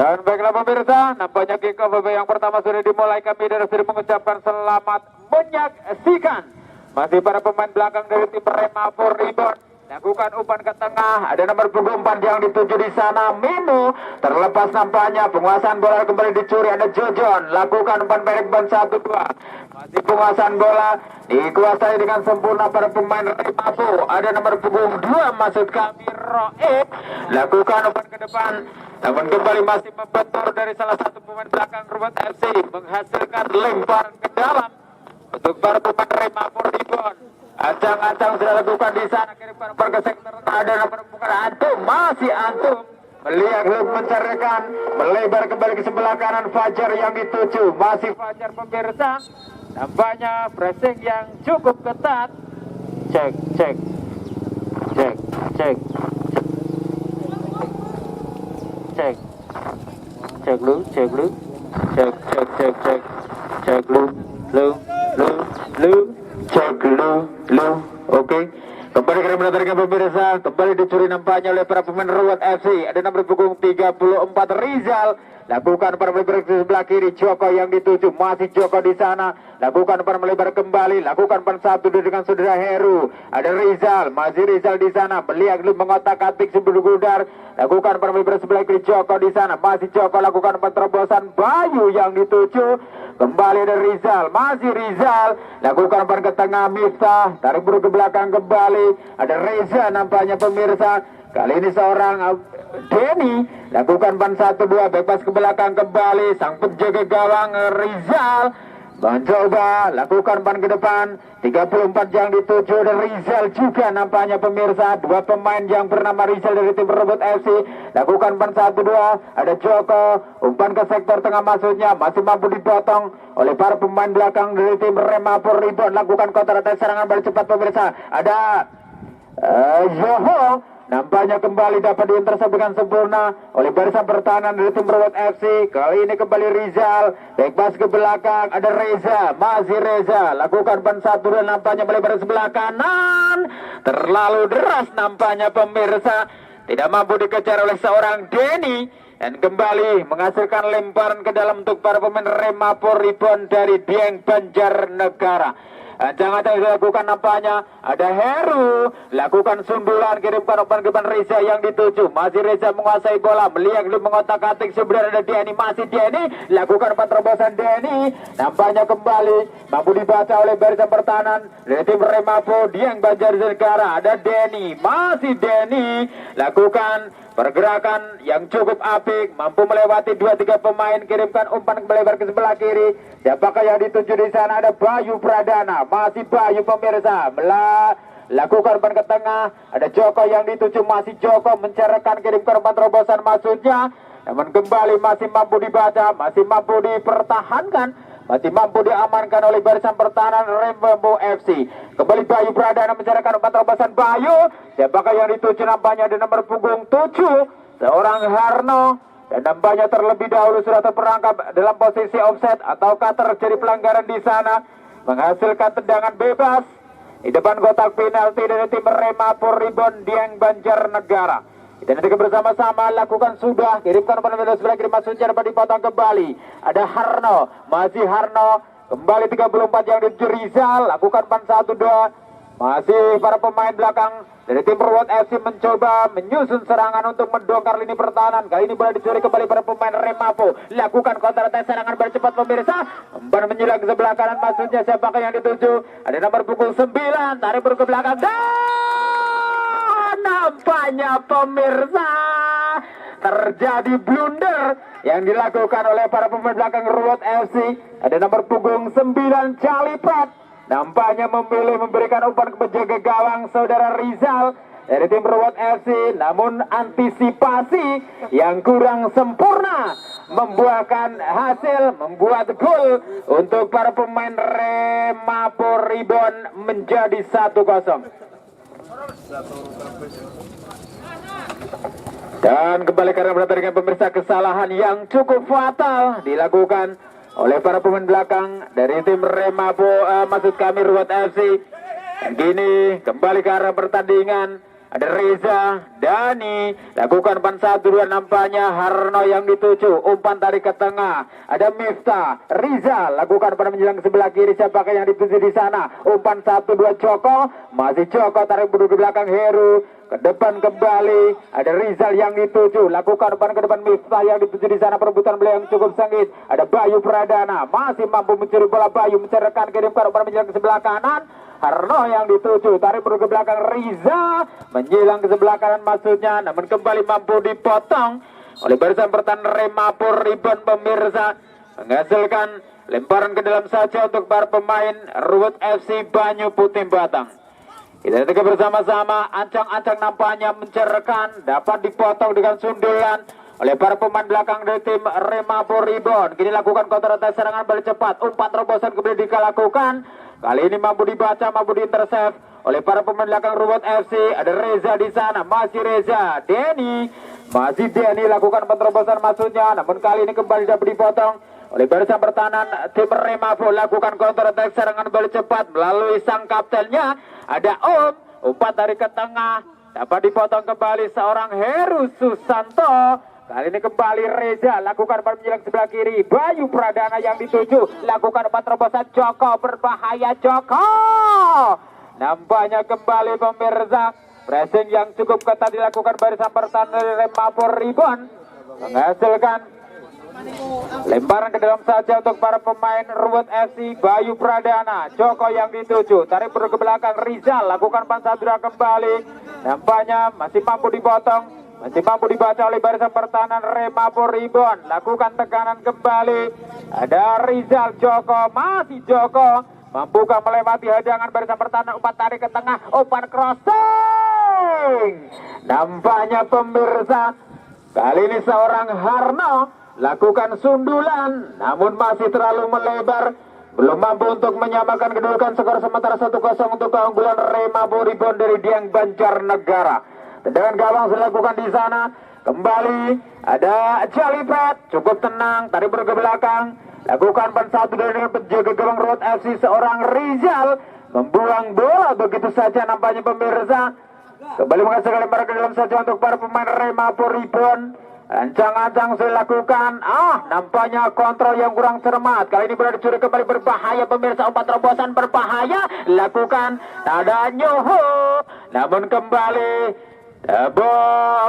Dan baiklah pemirsa, nampaknya kick off yang pertama sudah dimulai. Kami dari sini mengucapkan selamat menyaksikan. Masih para pemain belakang dari tim Rema for Rebound. Lakukan umpan ke tengah, ada nomor punggung 4 yang dituju di sana, Mimo. Terlepas nampaknya, penguasaan bola kembali dicuri, ada Jojon. Lakukan umpan pendek ban 1-2. Masih penguasaan bola dikuasai dengan sempurna para pemain Remapo. Ada nomor punggung 2, maksud kami Roib. Lakukan umpan ke depan, namun kembali masih membentur dari salah satu pemain belakang Ruwet FC, menghasilkan lemparan ke dalam untuk para pemain Remapo Rebound. Ancang-ancang sudah lakukan di sana, kirimkan ke sektor, ada nomor punggung Antum, masih Antum melihat belum mencerahkan, melebar kembali ke sebelah kanan Fajar yang dituju, masih Fajar pemirsa. Nampaknya pressing yang cukup ketat. Cek lu, oke. Kembali kami menantikan pemirsa, kembali dicuri nampaknya oleh para pemain Ruwet FC. Ada nomor punggung 34 Rizal. Lakukan para melebar ke sebelah kiri, Joko yang dituju, masih Joko di sana. Lakukan para melebar kembali, lakukan pan satu dengan saudara Heru. Ada Rizal, masih Rizal di sana. Beliau belum mengotak-atik sebelum gudar. Lakukan para melebar sebelah kiri, Joko di sana. Masih Joko lakukan penerobosan, Bayu yang dituju. Kembali ada Rizal, masih Rizal. Lakukan pan ke tengah, Miftah. Tarik buru ke belakang kembali. Ada Reza nampaknya pemirsa. Kali ini seorang Denny, lakukan ban 1-2, bebas ke belakang kembali, sang penjaga gawang Rizal mencoba lakukan ban ke depan, 34 yang dituju dan Rizal juga nampaknya pemirsa. Dua pemain yang bernama Rizal dari tim Rebut FC lakukan ban 1-2, ada Joko, umpan ke sektor tengah maksudnya, masih mampu dipotong oleh para pemain belakang dari tim Remapo Rebound. Lakukan counter attack serangan balik cepat pemirsa, ada Yoho. Nampaknya kembali dapat diintercept dengan sempurna oleh barisan pertahanan dari tim Rebut FC. Kali ini kembali Rizal, backpass ke belakang, ada Reza, masih Reza. Lakukan ban 1 dan nampaknya melebar sebelah kanan. Terlalu deras nampaknya pemirsa. Tidak mampu dikejar oleh seorang Denny. Dan kembali menghasilkan lemparan ke dalam untuk para pemain Remapo Rebound dari Dieng Banjarnegara. Jangan dilakukan nampaknya ada Heru, lakukan sundulan, kirimkan umpan ke depan Reza yang dituju, masih Reza menguasai bola, melihat belum mengotak-atik sebenarnya ada Denny, masih Denny, lakukan penerobosan Denny, nampaknya kembali mampu dibaca oleh barisan pertahanan dari tim Remapo Dieng Banjarnegara. Ada Denny, masih Denny, lakukan pergerakan yang cukup apik, mampu melewati 2-3 pemain, kirimkan umpan melebar ke sebelah kiri. Siapakah yang dituju di sana? Ada Bayu Pradana, masih Bayu pemirsa. Lakukan umpan ke tengah, ada Joko yang dituju, masih Joko mencerahkan, kirimkan umpan terobosan maksudnya. Namun kembali masih mampu dibaca, masih mampu dipertahankan, masih mampu diamankan oleh barisan pertahanan Remapo FC. Kembali Bayu Pradana mencerahkan umpan terobosan Bayu. Siapakah yang dituju? Nampaknya di nomor punggung 7, seorang Harno. Dan nampaknya terlebih dahulu sudah terperangkap dalam posisi offset ataukah terjadi pelanggaran di sana, menghasilkan tendangan bebas di depan kotak penalti dari tim Remapo Rebound Dieng Banjarnegara. Kita nanti bersama-sama lakukan sudah, kirimkan umpan dari sebelah kiri maksudnya dapat dipotong kembali. Ada Harno, masih Harno, kembali 34 yang dituju Rizal, lakukan pan 1-2. Masih para pemain belakang dari tim Ruwet FC mencoba menyusun serangan untuk mendongkar lini pertahanan. Kali ini bola dicuri kembali para pemain Remapo. Lakukan counter attack serangan bercepat pemirsa. Umpan menyilang ke sebelah kanan maksudnya siapakah yang dituju? Ada nomor punggung 9, tarik ke belakang. Dan nampaknya pemirsa terjadi blunder yang dilakukan oleh para pemain belakang Ruwet FC. Ada nomor punggung 9 Calipat. Nampaknya memilih memberikan umpan ke penjaga gawang saudara Rizal dari tim Ruwet FC, namun antisipasi yang kurang sempurna membuahkan hasil, membuat gol untuk para pemain Remapo Rebound menjadi 1-0. Dan kembali karena dengan pemirsa, kesalahan yang cukup fatal dilakukan oleh para pemain belakang dari tim Remapo, maksud kami Ruwet FC. Dan kini kembali ke arah pertandingan. ada Reza, Dani, lakukan umpan 1-2, nampaknya Harno yang dituju, umpan tarik ke tengah, ada Miftah, Rizal, lakukan pada menjelang ke sebelah kiri, siapakah yang dituju di sana, umpan 1-2 Joko, masih Joko tarik berdua di belakang Heru, ke depan kembali, ada Rizal yang dituju, lakukan umpan ke depan Miftah yang dituju di sana, perebutan beliau yang cukup sengit, ada Bayu Pradana, masih mampu mencuri bola Bayu, mencerahkan kirimkan umpan menjelang ke sebelah kanan, Harno yang dituju, tarik berdua ke belakang Riza, menyilang ke sebelah kanan maksudnya, namun kembali mampu dipotong oleh barisan pertahanan Remapur Ribon pemirsa, menghasilkan lemparan ke dalam saja untuk para pemain Ruwet FC Banyu Putih Batang. Kita lihat bersama-sama, ancang-ancang nampaknya mencerahkan, dapat dipotong dengan sundulan oleh para pemain belakang dari tim Remapur Ribon. Kini lakukan counter attack serangan balik cepat, umpan terobosan kemudian dilakukan. Kali ini mampu dibaca, mampu diintercept oleh para pemain belakang Ruwet FC. Ada Reza di sana, masih Reza, masih Denny lakukan penerobosan maksudnya, namun kali ini kembali dapat dipotong oleh barisan pertahanan tim Remapur. Lakukan counter attack serangan balik cepat melalui sang kaptennya, ada umpan dari ke tengah, dapat dipotong kembali seorang Heru Susanto. Kali ini kembali Reza, lakukan umpan menjelang sebelah kiri, Bayu Pradana yang dituju, lakukan umpan terobosan Joko, berbahaya Joko. Nampaknya kembali pemirsa, pressing yang cukup ketat dilakukan barisan pertahanan dari Remapur Ribon, menghasilkan lemparan ke dalam saja untuk para pemain Ruwet FC. Bayu Pradana, Joko yang dituju, tarik ke belakang Rizal, lakukan umpan 1-2 kembali, nampaknya masih mampu dipotong, masih mampu dibaca oleh barisan pertahanan Remapur Ribon. Lakukan tekanan kembali, ada Rizal, Joko, masih Joko, mampukah melewati hadangan barisan pertahanan, umpan tarik ke tengah, umpan crossing. Nampaknya pemirsa, kali ini seorang Harno lakukan sundulan, namun masih terlalu melebar, belum mampu untuk menyamakan kedudukan. Skor sementara 1-0 untuk keunggulan Remapur Ribon dari Dieng Banjarnegara. Tendangan gawang sudah dilakukan di sana. Kembali ada Jalipet, cukup tenang, tarik ke belakang, lakukan umpan 1 dari penjaga gawang Ruwet FC seorang Rizal, membuang bola begitu saja nampaknya pemirsa. Kembali menghasilkan lemparan ke dalam saja untuk para pemain Remapur Ribon. Ancang-ancang sudah dilakukan, nampaknya kontrol yang kurang cermat. Kali ini bola dicuri kembali, berbahaya pemirsa, umpan terobosan berbahaya, lakukan ada Nyoho, namun kembali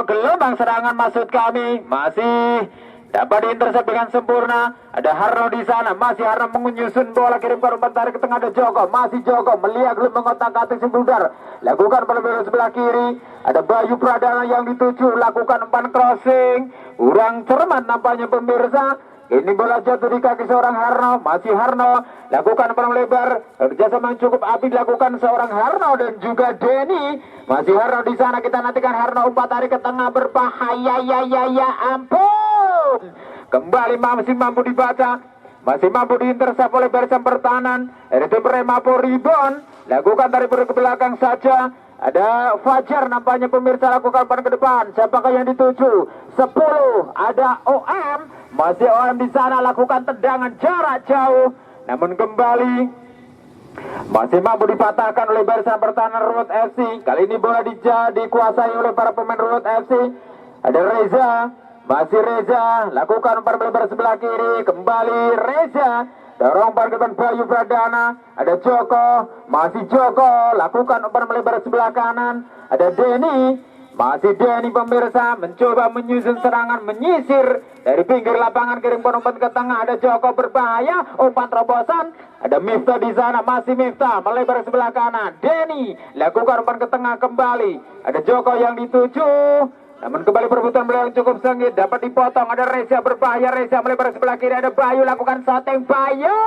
gelombang serangan maksud kami masih dapat diintercept dengan sempurna. Ada Harno di sana, masih Harno menyusun bola, kirimkan umpan tarik ke tengah, ada Joko, masih Joko melihat belum mengotak-atik si bundar, lakukan pada sebelah kiri, ada Bayu Pradana yang dituju, lakukan umpan crossing, kurang cermat nampaknya pemirsa. Ini bola jatuh di kaki seorang Harno, masih Harno, lakukan umpan lebar, kerjasama yang cukup api dilakukan seorang Harno dan juga Denny. Masih Harno di sana, kita nantikan Harno, umpan tarik ke tengah, berbahaya, ya ampun. Kembali masih mampu dibaca, masih mampu diintercept oleh barisan pertahanan dari tim Remapur Ribon. Lakukan tarik ke belakang saja. Ada Fajar nampaknya pemirsa, lakukan umpan ke depan. Siapakah yang dituju? 10, ada OM. Masih OM di sana, lakukan tendangan jarak jauh. Namun kembali masih mampu dipatahkan oleh barisan pertahanan Ruwet FC. Kali ini bola dikuasai oleh para pemain Ruwet FC. Ada Reza, masih Reza, lakukan umpan melebar sebelah kiri. Kembali Reza, dorong umpan ke depan Bayu Pradana. Ada Joko, masih Joko, lakukan umpan melebar sebelah kanan. Ada Denny, masih Denny pemirsa, mencoba menyusun serangan, menyisir dari pinggir lapangan, kirimkan umpan ke tengah. Ada Joko, berbahaya, umpan terobosan. Ada Miftah di sana, masih Miftah melebar sebelah kanan. Denny lakukan umpan ke tengah kembali. Ada Joko yang dituju, namun kembali perebutan beliau yang cukup sengit, dapat dipotong. Ada Reza, berbahaya, Reza melebar sebelah kiri. Ada Bayu, lakukan shooting Bayu.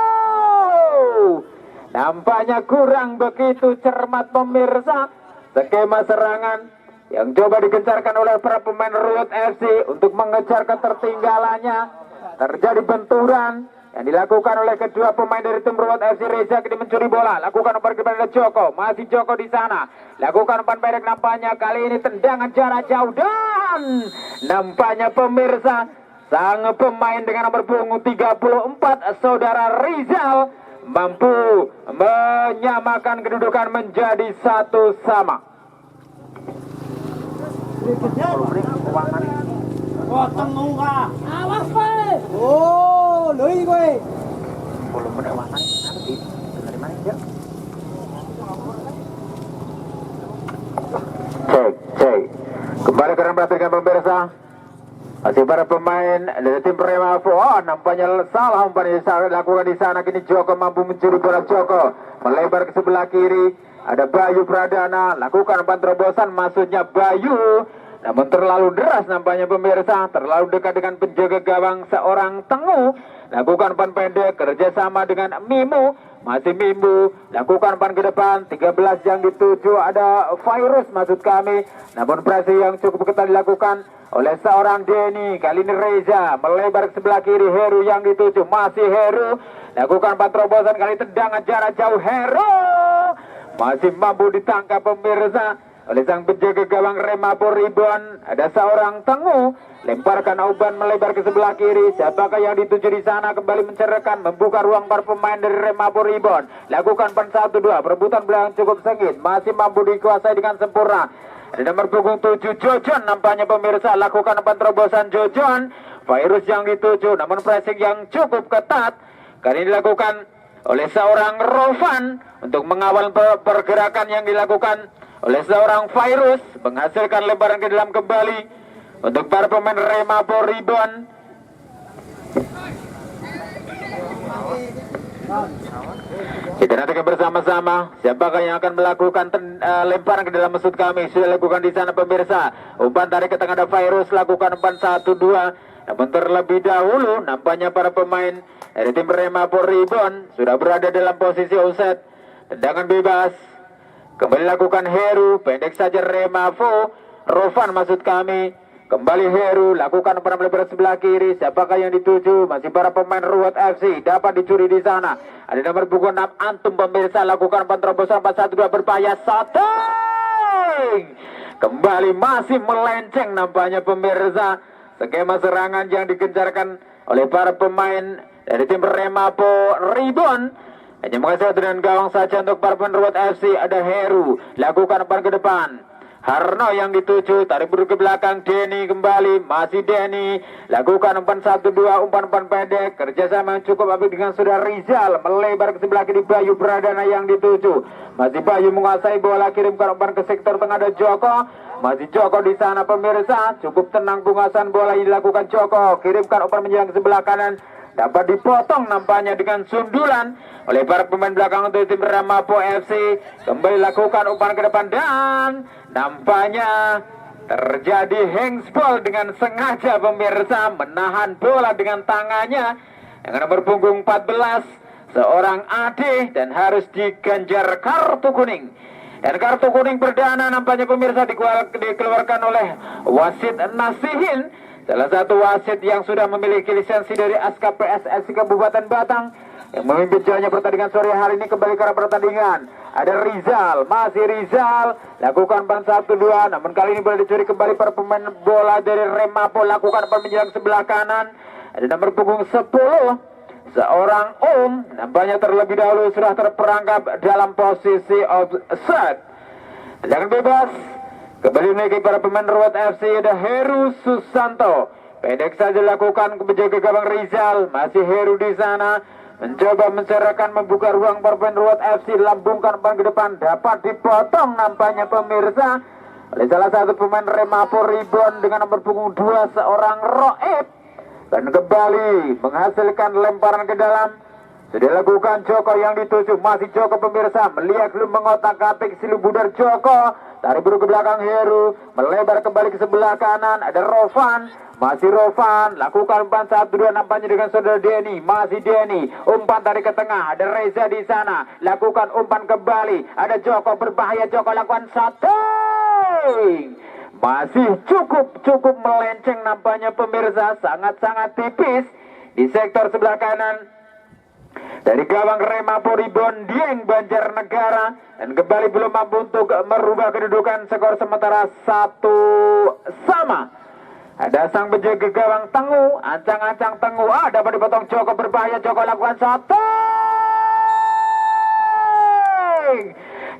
Nampaknya kurang begitu cermat pemirsa. Skema serangan yang coba digencarkan oleh para pemain Ruwet FC untuk mengejar ketertinggalannya. Terjadi benturan yang dilakukan oleh kedua pemain dari tim Ruwet FC. Reza kini mencuri bola, lakukan umpan kepada Joko, masih Joko di sana, lakukan umpan pendek, nampaknya kali ini tendangan jarak jauh, dan nampaknya pemirsa sang pemain dengan nomor punggung 34 saudara Rizal mampu menyamakan kedudukan menjadi 1-1. Potong muka. Awas kowe. Oh, lho iki kowe. Volume nek wasan nanti dari mana ya? Cek. Kembali ke perhatikan pemirsa. Masih para pemain dari tim Remavo. Oh, nampaknya salah umpan yang dilakukan di sana. Kini Joko mampu mencuri bola. Joko melebar ke sebelah kiri. Ada Bayu Pradana. Lakukan umpan terobosan. Maksudnya Bayu. Namun terlalu deras nampaknya pemirsa. Terlalu dekat dengan penjaga gawang seorang Tenggu. Lakukan umpan pendek. Kerjasama dengan Mimu. Masih Mimbu. Lakukan umpan ke depan. 13 yang dituju. Ada virus maksud kami. Namun presi yang cukup ketat dilakukan oleh seorang Denny. Kali ini Reza melebar ke sebelah kiri. Heru yang dituju. Masih Heru. Lakukan umpan terobosan. Kali tendangan jarak jauh. Heru masih mampu ditangkap pemirsa oleh sang penjaga gawang Remabo Ribon. Ada seorang Tenggu. Lemparkan umpan melebar ke sebelah kiri. Siapakah yang dituju di sana? Kembali mencerahkan. Membuka ruang para pemain dari Remabo Ribon. Lakukan umpan 1-2. Perebutan belakang cukup sengit. Masih mampu dikuasai dengan sempurna. Ada nomor punggung 7 Jojon. Nampaknya pemirsa. Lakukan umpan terobosan Jojon. Virus yang dituju. Namun pressing yang cukup ketat. Kali ini dilakukan oleh seorang Rovan. Untuk mengawal pergerakan yang dilakukan oleh seorang virus, menghasilkan lebaran ke dalam kembali untuk para pemain Remabo Ribon. Kita nantikan bersama-sama siapakah yang akan melakukan lemparan ke dalam maksud kami. Sudah lakukan di sana pemirsa. Umpan tarik ke tengah ada virus, lakukan umpan 1-2. Namun terlebih dahulu nampaknya para pemain dari tim Remabo Ribon sudah berada dalam posisi offset. Tendangan bebas. Kembali lakukan Heru. Pendek saja Remavo. Rovan maksud kami. Kembali Heru. Lakukan umpan melebar sebelah kiri. Siapakah yang dituju? Masih para pemain Ruwet FC. Dapat dicuri di sana. Ada nomor punggung 6 Antum pemirsa. Lakukan umpan terobosan 4-1-2 berbahaya. Kembali masih melenceng nampaknya pemirsa. Skema serangan yang digencarkan oleh para pemain dari tim Remabo Ribon. Hanya menghasilkan dengan gawang saja untuk para pemain Ruwet FC. Ada Heru. Lakukan umpan ke depan. Harno yang dituju. Tarik buru ke belakang. Denny kembali. Masih Denny. Lakukan umpan 1-2. Umpan-umpan pendek. Kerjasama yang cukup apik dengan saudara Rizal. Melebar ke sebelah kiri Bayu Pradana yang dituju. Masih Bayu menguasai bola. Kirimkan umpan ke sektor tengah. Ada Joko. Masih Joko di sana pemirsa. Cukup tenang penguasaan bola yang dilakukan Joko. Kirimkan umpan menjelang ke sebelah kanan. Dapat dipotong nampaknya dengan sundulan oleh para pemain belakang untuk tim Remabo FC. Kembali lakukan umpan ke depan dan nampaknya terjadi handsball dengan sengaja pemirsa. Menahan bola dengan tangannya dengan nomor punggung 14 seorang Ade dan harus diganjar kartu kuning. Dan kartu kuning perdana nampaknya pemirsa dikeluarkan oleh wasit Nasihin. Salah satu wasit yang sudah memiliki lisensi dari ASKA PSSI Kabupaten Batang yang memimpin jalannya pertandingan sore hari ini. Kembali ke arah pertandingan. Ada Rizal, masih Rizal. Lakukan umpan 1-2. Namun kali ini boleh dicuri kembali para pemain bola dari Remabo. Lakukan umpan menjelang sebelah kanan. Ada nomor punggung 10. Seorang nampaknya terlebih dahulu sudah terperangkap dalam posisi offside. Jangan bebas. Kembali menaiki para pemain Ruwet FC. Ada Heru Susanto. Pendek saja dilakukan ke penjaga gawang Rizal. Masih Heru di sana. Mencoba mencerahkan membuka ruang para pemain Ruwet FC. Lambungkan umpan ke depan. Dapat dipotong nampaknya pemirsa oleh salah satu pemain Remabo Ribon dengan nomor punggung 2 seorang Roeb. Dan kembali menghasilkan lemparan ke dalam. Sudah lakukan Joko yang dituju. Masih Joko pemirsa. Melihat belum mengotak-atik silu budar Joko. Tarik buru ke belakang Heru. Melebar kembali ke sebelah kanan. Ada Rovan. Masih Rovan. Lakukan umpan 1-2 nampaknya dengan saudara Denny. Masih Denny. Umpan tarik ke tengah. Ada Reza di sana. Lakukan umpan kembali. Ada Joko berbahaya. Joko lakukan satu. Masih cukup melenceng nampaknya pemirsa. Sangat-sangat tipis di sektor sebelah kanan dari gawang Remabo Ribon Dieng Banjarnegara. Dan kembali belum mampu untuk merubah kedudukan skor sementara 1-1. Ada sang penjaga gawang Tenggu. Ancang-ancang Tenggu. Dapat dipotong Joko berbahaya. Joko lakukan satu.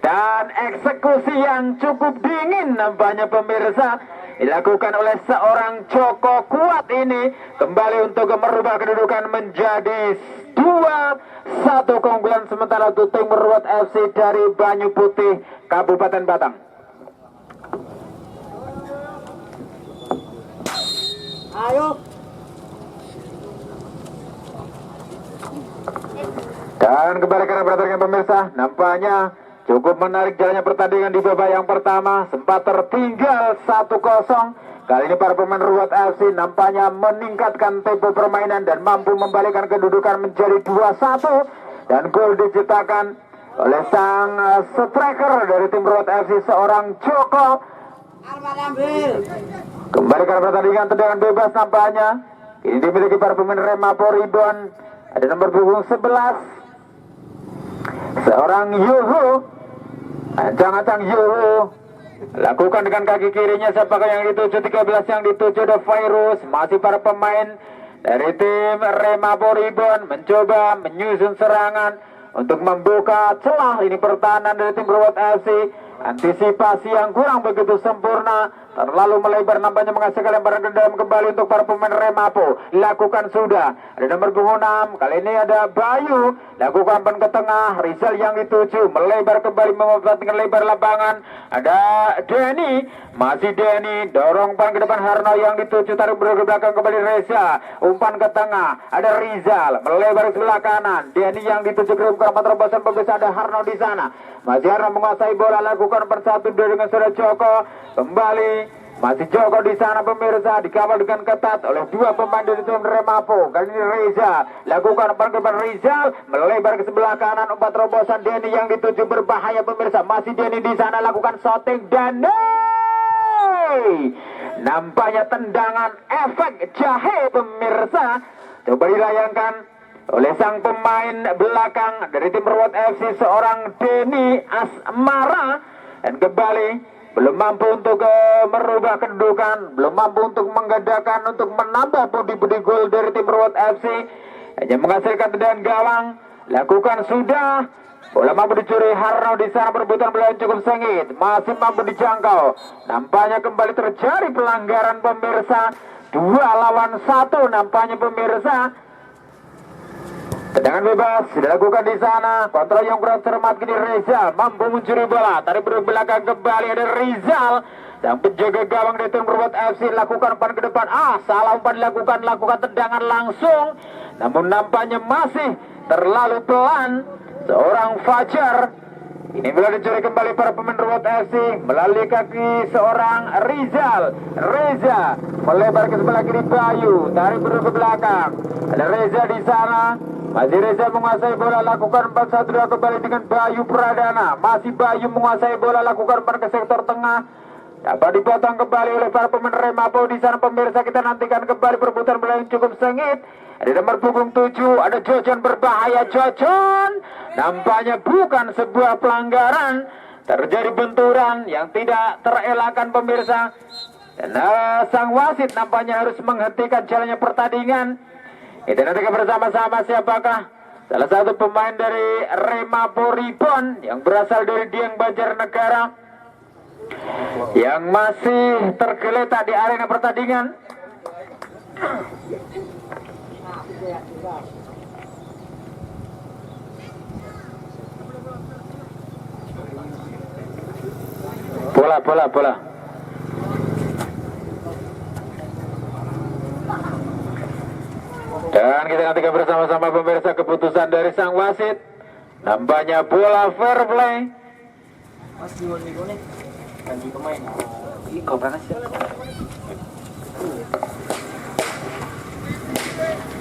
Dan eksekusi yang cukup dingin nampaknya pemirsa. dilakukan oleh seorang Joko Kuat ini kembali untuk merubah kedudukan menjadi 2-1 keunggulan sementara untuk tim Meruat FC dari Banyu Putih Kabupaten Batang. Ayo. Dan kembali karena pertandingan pemirsa, nampaknya cukup menarik jalannya pertandingan di babak yang pertama. Sempat tertinggal 1-0. Kali ini para pemain Ruat FC nampaknya meningkatkan tempo permainan dan mampu membalikkan kedudukan menjadi 2-1. Dan gol diciptakan oleh sang striker dari tim Ruat FC, seorang Joko. Kembali karena pertandingan, tendangan bebas nampaknya ini dimiliki para pemain Remapo Ribon. Ada nomor punggung 11, seorang Yuhu, ancang-ancang Yuhu, lakukan dengan kaki kirinya. Siapakah yang dituju? 13 yang dituju The Virus. Masih para pemain dari tim Remapo Ribon mencoba menyusun serangan untuk membuka celah ini pertahanan dari tim Ruat FC. Antisipasi yang kurang begitu sempurna, terlalu melebar, nampaknya menghasilkan lemparan ke dalam kembali untuk para pemain Remapo. Lakukan sudah, ada nomor punggung 6, kali ini ada Bayu, lakukan pan ke tengah. Rizal yang dituju, melebar kembali memanfaatkan lebar lapangan. Ada Denny, masih Denny, dorong pan ke depan. Harno yang dituju, tarik ke belakang kembali Reza, umpan ke tengah. Ada Rizal, melebar ke sebelah kanan. Denny yang dituju ke rumah terobosan bagus, ada Harno di sana. Masih Harno menguasai bola, lakukan persatu dengan saudara Joko. Kembali masih Joko di sana pemirsa, dikawal dengan ketat oleh dua pemain dari tim Remapo. Kali ini Reza, lakukan umpan ke depan. Rizal melebar ke sebelah kanan, umpan terobosan Denny yang dituju, berbahaya pemirsa. Masih Denny di sana, lakukan shooting dan nampaknya tendangan efek jahe pemirsa. Coba dilayangkan oleh sang pemain belakang dari tim Ruat FC, seorang Denny Asmara. Dan kembali belum mampu untuk merubah kedudukan, belum mampu untuk menggandakan, untuk menambah pundi-pundi gol dari tim Ruat FC. Hanya menghasilkan tendangan gawang. Lakukan sudah, bola mampu dicuri. Harno di sana berebutan bola yang cukup sengit, masih mampu dijangkau. Nampaknya kembali terjadi pelanggaran pemirsa. 2-1 nampaknya pemirsa. Tendangan bebas dilakukan di sana. Kontrol yang kurang cermat kini Rizal mampu mencuri bola. Tarik belakang kembali, ada Rizal. Yang penjaga gawang dari tim Ruat FC lakukan umpan ke depan. Salah umpan dilakukan, lakukan tendangan langsung. Namun nampaknya masih terlalu pelan seorang Fajar. Ini bola dicuri kembali para pemain Ruat FC melalui kaki seorang Rizal. Reza melebar ke sebelah kiri Bayu, tarik ke belakang. Ada Reza di sana. Masih Reza menguasai bola, lakukan 4-1-2 kembali dengan Bayu Pradana. Masih Bayu menguasai bola, lakukan umpan ke sektor tengah. Dapat dipotong kembali oleh para pemain Remapo di sana pemirsa. Kita nantikan kembali perebutan bola yang cukup sengit. Ada nomor punggung 7, ada Jojon, berbahaya Jojon. Nampaknya bukan sebuah pelanggaran. Terjadi benturan yang tidak terelakkan pemirsa. Dan sang wasit nampaknya harus menghentikan jalannya pertandingan. Kita nantikan bersama-sama siapakah salah satu pemain dari Remapo Ribon yang berasal dari Dieng Banjarnegara yang masih tergeletak di arena pertandingan. Bola. Dan kita nantikan bersama-sama pemirsa keputusan dari sang wasit. Nampaknya bola fair play.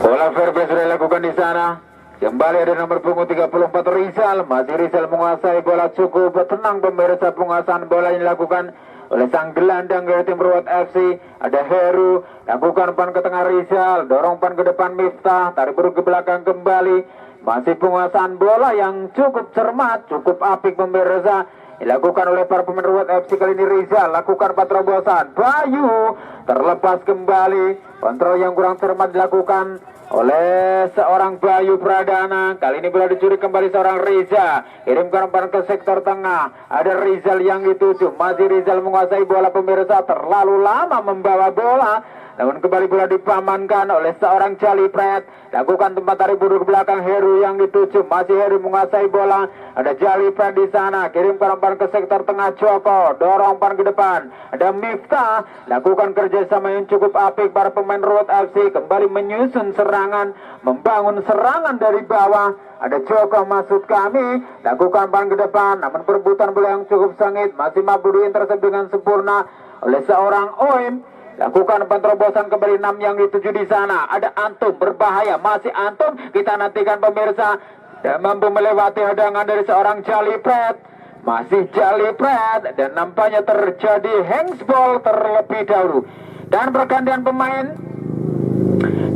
Bola fair play sudah dilakukan di sana. Kembali ada nomor punggung 34 Rizal. Masih Rizal menguasai bola, cukup tenang pemirsa. Penguasaan bola yang dilakukan oleh sang gelandang dari tim Ruat FC. Ada Heru, lakukan umpan ke tengah Rizal, dorong umpan ke depan Miftah, tarik ke belakang kembali. Masih penguasaan bola yang cukup cermat, cukup apik pemirsa. dilakukan oleh para pemain Ruwet FC. Kali ini Rizal lakukan terobosan, Bayu terlepas kembali, kontrol yang kurang cermat dilakukan oleh seorang Bayu Pradana. Kali ini bola dicuri kembali seorang Riza, kirimkan umpan ke sektor tengah, ada Rizal yang dituju, masih Rizal menguasai bola pemirsa, terlalu lama membawa bola, namun kembali bola dipamankan oleh seorang Jalipret. Lakukan tempat tarik mundur ke belakang, Heru yang dituju, masih Heru menguasai bola, ada Jalipret di sana, kirimkan umpan ke sektor tengah, Joko dorong umpan ke depan, ada Miftah. Lakukan kerjasama yang cukup apik para pemain Ruwet FC, kembali menyusun serangan, membangun serangan dari bawah. Ada Joko maksud kami, lakukan umpan ke depan, namun perebutan bola yang cukup sengit, masih mampu diintersep dengan sempurna oleh seorang Oim. Lakukan terobosan kembali 6 yang dituju di sana. Ada Antum berbahaya, masih Antum. Kita nantikan pemirsa, dan mampu melewati hadangan dari seorang Jalipret. Masih Jalipret, dan nampaknya terjadi handsball terlebih dahulu. Dan pergantian pemain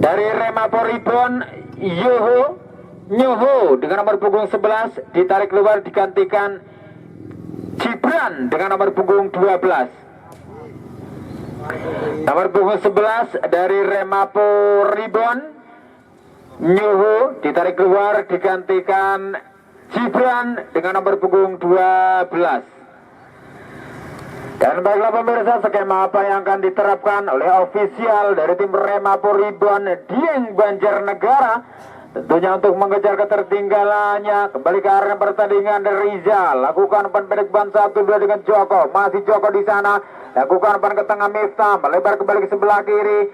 dari Remapo Ribon, Nyoho dengan nomor punggung 11 ditarik keluar, digantikan Gibran dengan nomor punggung 12. Nomor punggung 11 dari Remapo Ribon, Nyuhu ditarik keluar, digantikan Gibran dengan nomor punggung 12. Dan baiklah pemirsa, skema apa yang akan diterapkan oleh ofisial dari tim Remapo Ribon Dieng Banjarnegara, tentunya untuk mengejar ketertinggalannya. Kembali ke arena pertandingan dari Rizal, lakukan umpan pendek ban 1-2 dengan Joko, masih Joko di sana. Lakukan umpan ke tengah, Miftah melebar kembali ke sebelah kiri.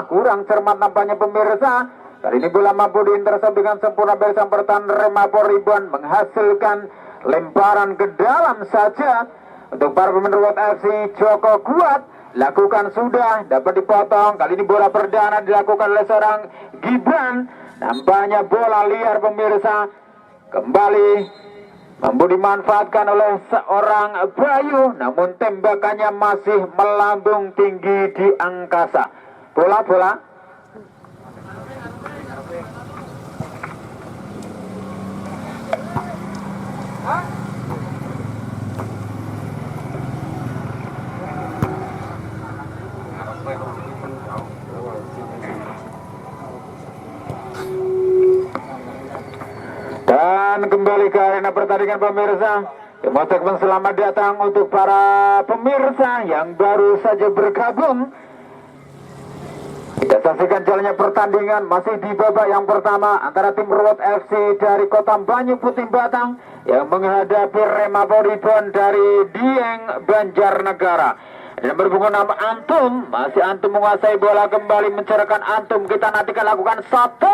Kurang cermat nampaknya pemirsa. Kali ini bola mampu diintersep dengan sempurna bersama pertahanan Remapo Ribon, menghasilkan lemparan ke dalam saja untuk para pemain Ruwet FC. Joko kuat, lakukan sudah, dapat dipotong. Kali ini bola perdana dilakukan oleh seorang Gibran. Nampaknya bola liar pemirsa, kembali mampu dimanfaatkan oleh seorang Bayu, namun tembakannya masih melambung tinggi di angkasa. Bola. Dan kembali ke arena pertandingan pemirsa, mengucapkan selamat datang untuk para pemirsa yang baru saja bergabung. Kita saksikan jalannya pertandingan masih di babak yang pertama antara tim Ruwet FC dari Kota Banyu Putih Batang yang menghadapi Remapo Ribon dari Dieng Banjarnegara. Dan berhubungan nama Antum, masih Antum menguasai bola, kembali mencerahkan Antum. Kita nantikan lakukan satu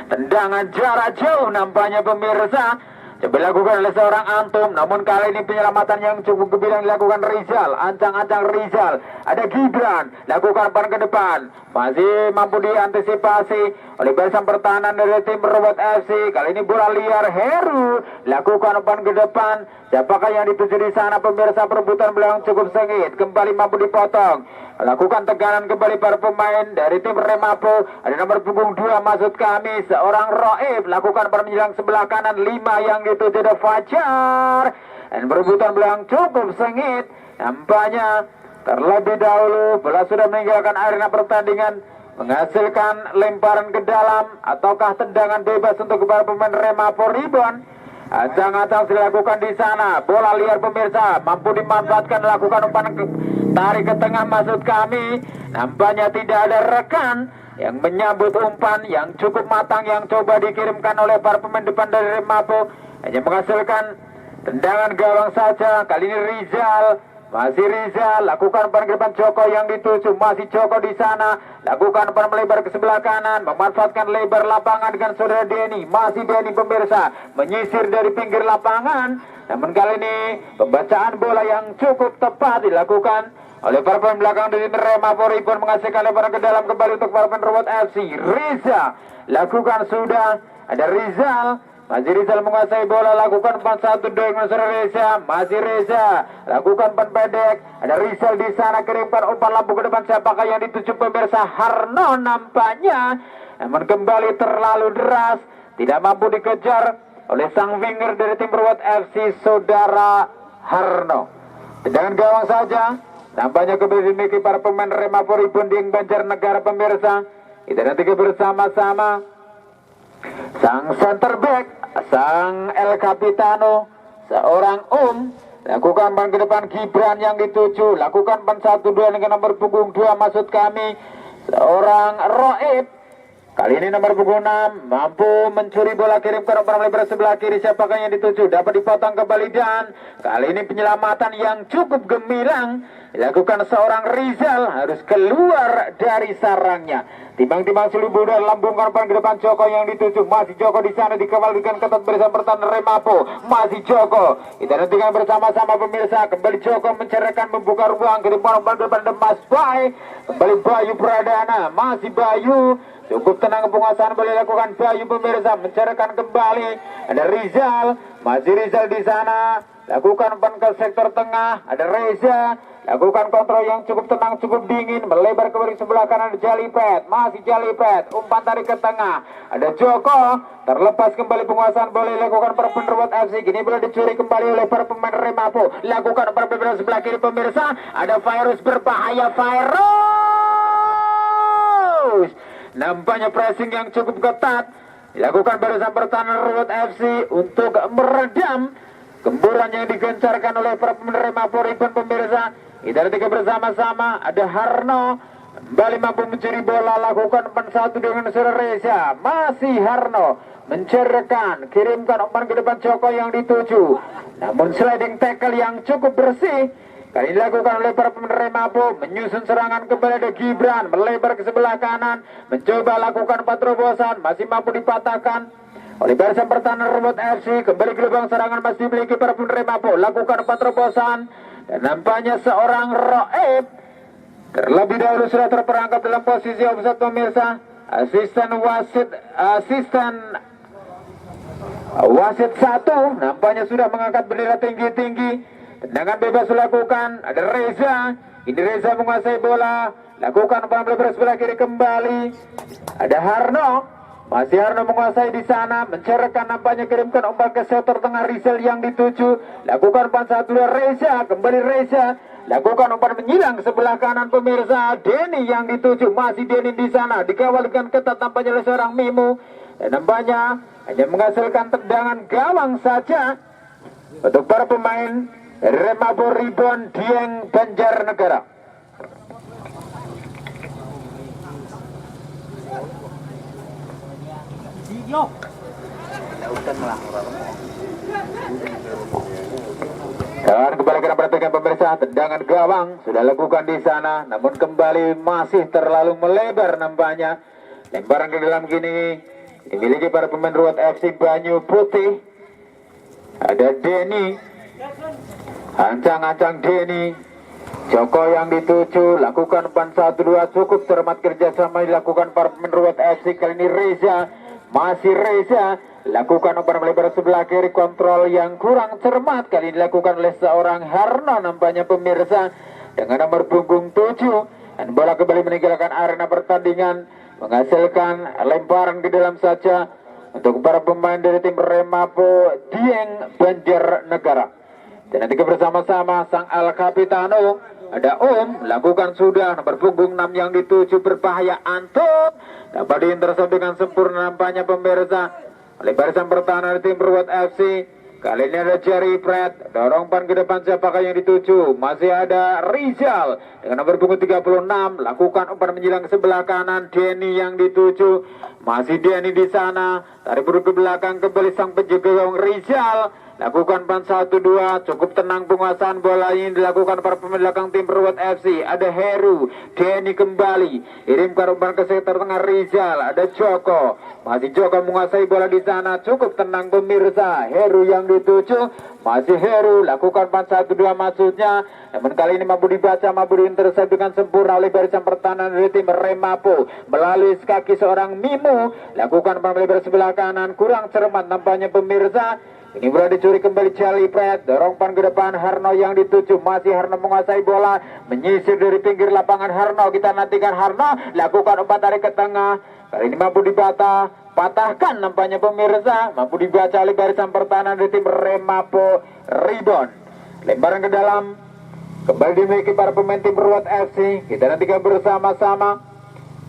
tendangan jarak jauh nampaknya pemirsa, coba dilakukan oleh seorang Antum, namun kali ini penyelamatan yang cukup gembira dilakukan Rizal, ancang-ancang Rizal, ada Gibran, lakukan umpan ke depan, masih mampu diantisipasi oleh barisan pertahanan dari tim Ruwet FC. Kali ini bola liar, Heru lakukan umpan ke depan, siapakah yang dituju di sana pemirsa, perebutan bola yang cukup sengit, kembali mampu dipotong. Lakukan tekanan kembali para pemain dari tim Remapo, ada nomor punggung 2 maksud kami, seorang Roib, lakukan menjelang sebelah kanan, 5 yang dituju ada Fajar, dan perebutan bola yang cukup sengit. Nampaknya terlebih dahulu bola sudah meninggalkan arena pertandingan, menghasilkan lemparan ke dalam ataukah tendangan bebas untuk para pemain Remapo Ribon. Ancang-ancang dilakukan di sana, bola liar pemirsa, mampu dimanfaatkan, lakukan umpan tarik ke tengah maksud kami. Nampaknya tidak ada rekan yang menyambut umpan yang cukup matang yang coba dikirimkan oleh para pemain depan dari Remapo, hanya menghasilkan tendangan gawang saja. Kali ini Rizal, masih Rizal, lakukan umpan ke depan, Joko yang dituju, masih Joko di sana, lakukan umpan melebar ke sebelah kanan, memanfaatkan lebar lapangan dengan saudara Denny, masih Denny pemirsa, menyisir dari pinggir lapangan. Namun kali ini pembacaan bola yang cukup tepat dilakukan oleh para pemain belakang dari Remapo Ribon, menghasilkan lebaran ke dalam kembali untuk para pemain Ruwet FC. Riza lakukan sudah, ada Rizal, masih Rizal menguasai bola, lakukan umpan 1-2 dengan Reza, masih Reza lakukan umpan pendek, ada Rizal di sana, kirimkan umpan lampu ke depan, siapakah yang dituju pemirsa, Harno nampaknya, namun kembali terlalu deras, tidak mampu dikejar oleh sang winger dari tim Perwat FC, Saudara Harno. Tendangan gawang saja, nampaknya kembali dimiliki para pemain Remapuri Bonding Banjarnegara pemirsa. Kita nanti bersama-sama sang center back, sang El Capitano, seorang lakukan ban ke depan Gibran yang dituju, lakukan ban 1-2 dengan nomor punggung 2 maksud kami, seorang Roib. Kali ini nomor punggung 6 mampu mencuri bola, kirim ke nomor lebar sebelah kiri, siapakah yang dituju, dapat dipotong kembali, dan kali ini penyelamatan yang cukup gemilang dilakukan seorang Rizal, harus keluar dari sarangnya. Timbang-timbang Sulubu dan lambungkan ban ke depan Joko yang dituju, masih Joko di sana dikawal dengan ketat bersama pertahanan Remapo, masih Joko. Kita nantikan bersama-sama pemirsa, kembali Joko mencerahkan membuka ruang ke depan ban Mas Bay, kembali Bayu Pradana, masih Bayu. Cukup tenang penguasaan boleh lakukan Bayu pemirsa, mencerahkan kembali. Ada Rizal, masih Rizal di sana. Lakukan ban ke sektor tengah, ada Reza. Lakukan kontrol yang cukup tenang, cukup dingin. Melebar ke sebelah kanan, Jalipet, masih Jalipet. Umpan tarik ke tengah, ada Joko. Terlepas kembali penguasaan boleh lakukan para Perwat FC. Kini boleh dicuri kembali oleh para pemain Remapo. Lakukan para pemain sebelah kiri pemirsa. Ada virus berbahaya, virus. Nampaknya pressing yang cukup ketat dilakukan barisan pertahanan Perwat FC untuk meredam gemburan yang digencarkan oleh para pemain Remapo Ribbon pemirsa. Kita ketika bersama-sama, ada Harno kembali mampu mencuri bola, lakukan umpan 1 dengan Reza, masih Harno mencerahkan, kirimkan umpan ke depan Joko yang dituju, namun sliding tackle yang cukup bersih kali dilakukan oleh para pemain Remapo. Menyusun serangan kembali ada Gibran, melebar ke sebelah kanan, mencoba lakukan patrobosan, masih mampu dipatahkan oleh barisan pertahanan Perwat FC. Kembali ke lubang serangan masih dimiliki para pemain Remapo, lakukan patrobosan, dan nampaknya seorang Roib terlebih dahulu sudah terperangkap dalam posisi offside pemirsa. Asisten wasit 1 nampaknya sudah mengangkat bendera tinggi-tinggi. Tendangan bebas dilakukan, ada Reza. Ini Reza menguasai bola, lakukan umpan melebar sebelah kiri kembali. Ada Harno, masih Harno menguasai di sana, mencerahkan, nampaknya kirimkan umpan ke sektor tengah Rizal yang dituju. Lakukan umpan 1-2 Reza, kembali Reza. Lakukan umpan menyilang sebelah kanan pemirsa. Denny yang dituju, masih Denny di sana, dikawal dengan ketat nampaknya oleh seorang Mimu. Dan nampaknya hanya menghasilkan tendangan gawang saja untuk para pemain Remapo Ribbon Dieng Banjarnegara. Dan kembali kita perhatikan pemirsa, tendangan gawang sudah lakukan di sana, namun kembali masih terlalu melebar nampaknya. Lemparan ke dalam gini dimiliki para pemain Ruat FC Banyu Putih. Ada Denny, ancang-ancang Denny, Joko yang dituju, lakukan umpan 1-2, cukup cermat kerjasama dilakukan para pemain Ruat FC. Kali ini Reza, masih Reza, lakukan umpan melebar sebelah kiri, kontrol yang kurang cermat kali ini dilakukan oleh seorang Harno nampaknya pemirsa, dengan nomor punggung 7, dan bola kembali meninggalkan arena pertandingan, menghasilkan lemparan ke dalam saja untuk para pemain dari tim Remapo Dieng Banjarnegara. Dan nanti bersama-sama sang El Capitano, ada lakukan sudah nomor punggung 6 yang dituju, berbahaya Antut, dapat diintercept dengan sempurna nampaknya pemirsa oleh barisan pertahanan tim Perwat FC. Kali ini ada Jerry Fred, dorong pan ke depan, siapakah yang dituju, masih ada Rizal dengan nomor punggung 36, lakukan umpan menyilang ke sebelah kanan, Denny yang dituju, masih Denny di sana, tarik perut ke belakang kembali sang penjaga gawang Rizal. Lakukan pan 1-2, cukup tenang penguasaan bola ini dilakukan para pemain belakang tim Perwat FC. Ada Heru, Denny kembali, kirimkan umpan ke sektor tengah Rizal. Ada Joko, masih Joko menguasai bola di sana, cukup tenang pemirsa. Heru yang dituju, masih Heru, lakukan pan 1-2 maksudnya. Namun kali ini mampu dibaca, mampu diintercept dengan sempurna oleh barisan pertahanan dari tim Remapo. Melalui kaki seorang Mimu, lakukan pan melebar sebelah kanan, kurang cermat nampaknya pemirsa. Ini bola dicuri kembali Jalipet, dorong pan ke depan Harno yang dituju, masih Harno menguasai bola, menyisir dari pinggir lapangan Harno. Kita nantikan Harno, lakukan umpan tarik ke tengah, kali ini mampu dibata, patahkan nampaknya pemirsa, mampu dibaca oleh barisan pertahanan dari tim Remapo Rebound. Lemparan ke dalam, kembali dimiliki para pemain tim Ruat FC. Kita nantikan bersama-sama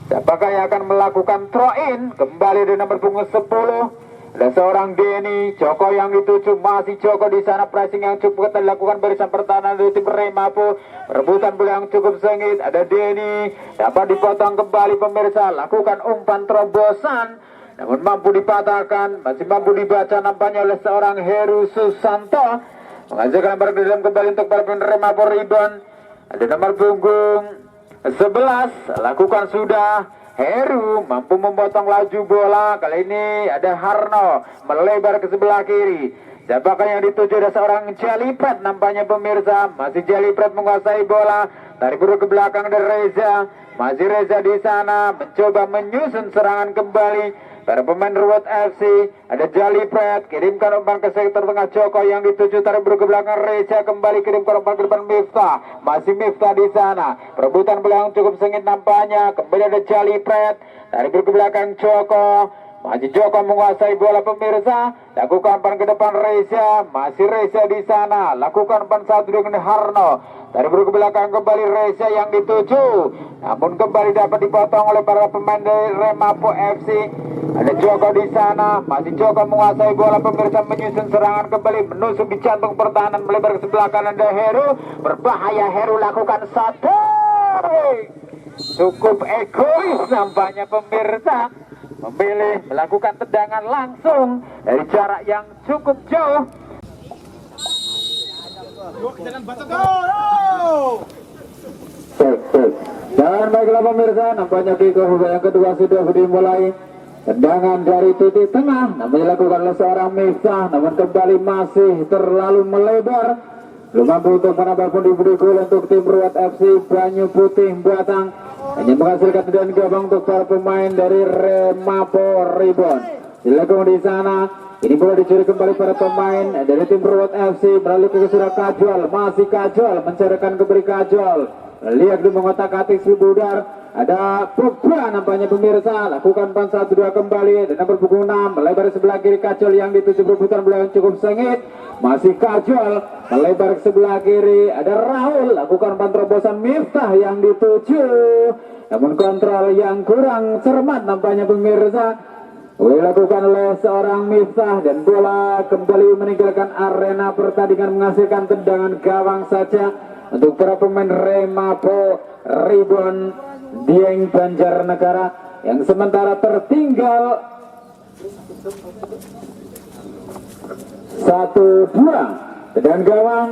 siapakah yang akan melakukan throw in. Kembali di nomor punggung 10. Ada seorang Denny Joko yang dituju, masih Joko di sana, pressing yang cukup ketat dilakukan barisan pertahanan dari tim Remapo. Rebutan bola yang cukup sengit, ada Denny, dapat dipotong kembali pemirsa, lakukan umpan terobosan, namun mampu dipatahkan, masih mampu dibaca nampaknya oleh seorang Heru Susanto. Menghasilkan lembaran ke dalam kembali untuk para pemain Remapo Rebound. Ada nomor punggung 11, lakukan sudah. Heru mampu memotong laju bola. Kali ini ada Harno melebar ke sebelah kiri. Siapakah yang dituju? Ada seorang Jalipret nampaknya pemirsa. Masih Jalipret menguasai bola. Tarik buru ke belakang dari Reza. Masih Reza di sana mencoba menyusun serangan kembali. Para pemain Ruat FC, ada Jalipret, kirimkan umpan ke sektor tengah Joko yang dituju, tarik buru ke belakang Reza, kembali kirimkan umpan ke depan Miftah. Masih Miftah di sana. Perebutan bola yang cukup sengit nampaknya. Kembali ada Jalipret, tarik buru ke belakang Joko. Masih Joko menguasai bola pemirsa. Lakukan umpan ke depan Reza. Masih Reza di sana. Lakukan umpan satu dengan Harno. Dari buru ke belakang kembali Reza yang dituju. Namun kembali dapat dipotong oleh para pemain dari Remapo FC. Ada Joko di sana. Masih Joko menguasai bola pemirsa, menyusun serangan kembali. Menusuk di jantung pertahanan, melebar ke sebelah kanan ada Heru. Berbahaya Heru, lakukan satu. Cukup egois nampaknya pemirsa. Memilih melakukan tendangan langsung dari jarak yang cukup jauh. Dan baiklah pemirsa, nampaknya kickoff yang kedua sudah dimulai. Tendangan dari titik tengah, namun dilakukan oleh seorang Miftah, namun kembali masih terlalu melebar. Belum mampu untuk menambah pundi-pundi gol untuk tim Ruat FC Banyu Putih Batang. Hanya menghasilkan tendangan gabung untuk para pemain dari Remapo Rebound. Dilakukan di sana. Ini bola dicuri kembali para pemain dari tim Ruat FC melalui ke sudah Kajol. Masih Kajol mencarikan kembali Kajol. Lihat di mengotak-atik si Budar. Ada Pogba nampaknya pemirsa. Lakukan pan 1-2 kembali. Dan nomor punggung 6 melebar sebelah kiri Kajol yang dituju, perebutan bola yang cukup sengit. Masih Kajol melebar ke sebelah kiri. Ada Rahul, lakukan pan terobosan Miftah yang dituju. Namun kontrol yang kurang cermat nampaknya pemirsa dilakukan oleh seorang Miftah, dan bola kembali meninggalkan arena pertandingan, menghasilkan tendangan gawang saja untuk para pemain Remapo Rebound Dieng Banjarnegara yang sementara tertinggal 1-2. Tendangan gawang.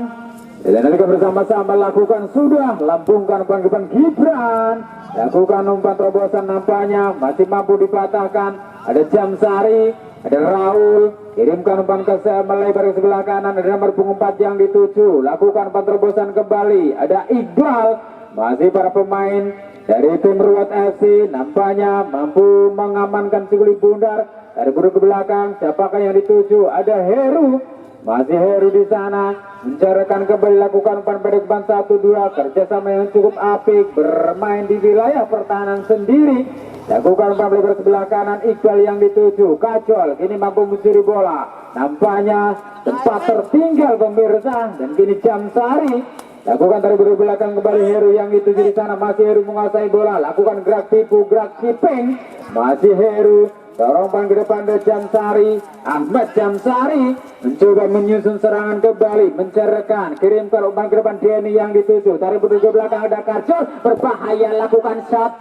Dan nanti bersama-sama lakukan sudah, lambungkan umpan depan Gibran, lakukan umpan terobosan nampaknya masih mampu dipatahkan. Ada Jamsari, ada Raul, kirimkan umpan ke melebar ke sebelah kanan, ada nomor punggung 4 yang dituju, lakukan umpan terobosan kembali. Ada Iqbal, masih para pemain dari tim Ruat FC nampaknya mampu mengamankan si kulit bundar. Dari buru ke belakang, siapakah yang dituju? Ada Heru. Masih Heru di sana mencarikan kembali, lakukan umpan pendek 1-2, kerjasama yang cukup apik, bermain di wilayah pertahanan sendiri. Lakukan umpan lebar sebelah kanan, Iqbal yang dituju, Kajol kini mampu mencuri bola. Nampaknya tempat tertinggal pemirsa, dan kini Jamsari lakukan dari belakang kembali Heru yang dituju di sana. Masih Heru menguasai bola, lakukan gerak tipu, gerak kiping. Masih Heru dorong umpan ke depan dari Jamsari. Ahmad Jamsari mencoba menyusun serangan kembali, mencerahkan, kirimkan umpan ke depan Denny yang dituju. Tarik berdua ke belakang ada Kajol, berbahaya, lakukan shot.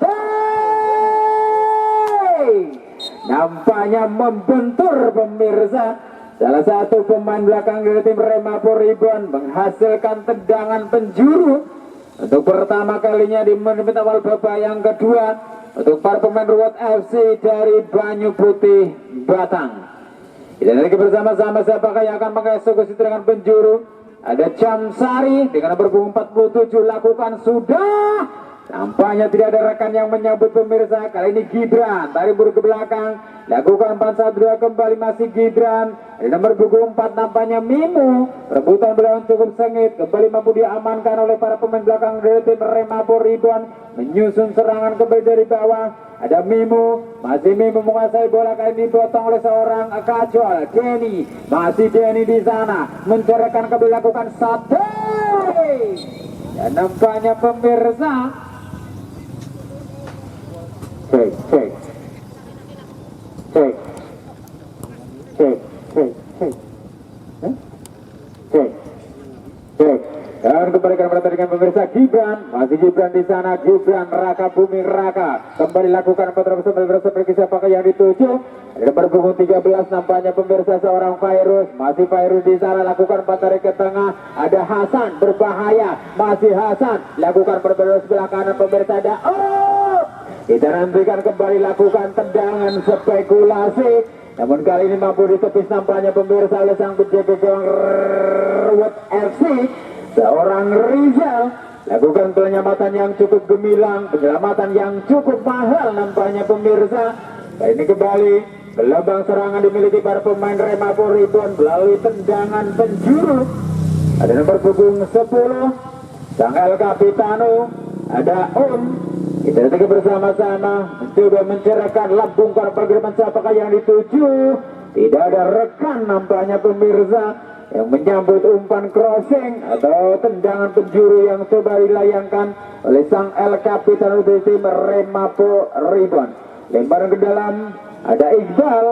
Nampaknya membentur pemirsa. Salah satu pemain belakang dari tim Remapo Rebound menghasilkan tendangan penjuru untuk pertama kalinya di menit awal babak yang kedua untuk para pemain Ruat FC dari Banyu Putih Batang. Kita lagi bersama-sama siapakah yang akan mengeksekusi tendangan penjuru. Ada Jamsari dengan nomor punggung 47, lakukan sudah. Nampaknya tidak ada rekan yang menyambut pemirsa. Kali ini Gibran tarik buru ke belakang, lakukan 4-1-2 kembali masih Gibran. Di nomor punggung 4 nampaknya Mimu. Rebutan belakang cukup sengit, kembali mampu diamankan oleh para pemain belakang dari tim Remapo Ribon. Menyusun serangan kembali dari bawah. Ada Mimu, masih Mimu menguasai bola, kali ini dipotong oleh seorang Kacol. Denny, masih Denny di sana mencerahkan kembali lakukan satu. Dan nampaknya pemirsa cek dan kembalikan pertandingan pemirsa. Gibran, masih Gibran di sana, Gibran Raka Bumi Raka kembali lakukan penerus seperti siapa yang dituju. Di nomor punggung 13 nampaknya pemirsa seorang Virus, masih Virus di sana lakukan tarik ke tengah. Ada Hasan berbahaya, masih Hasan lakukan penerus sebelah kanan pemirsa. Ada kita nantikan kembali lakukan tendangan spekulasi, namun kali ini mampu ditepis nampaknya pemirsa oleh sang penjaga gawang Reward FC. Seorang Rizal lakukan penyelamatan yang cukup gemilang, penyelamatan yang cukup mahal nampaknya pemirsa. Kali ini kembali gelombang serangan dimiliki para pemain Remapo Ribon melalui tendangan penjuru. Ada nomor punggung 10 sang El Capitano, ada Kita tiga bersama-sama mencoba mencerahkan lambung para pergerakan siapakah yang dituju. Tidak ada rekan nampaknya pemirsa yang menyambut umpan crossing atau tendangan penjuru yang coba dilayangkan oleh sang El Capitano dari tim Remapo Ribon. Lemparan ke dalam, ada Iqbal,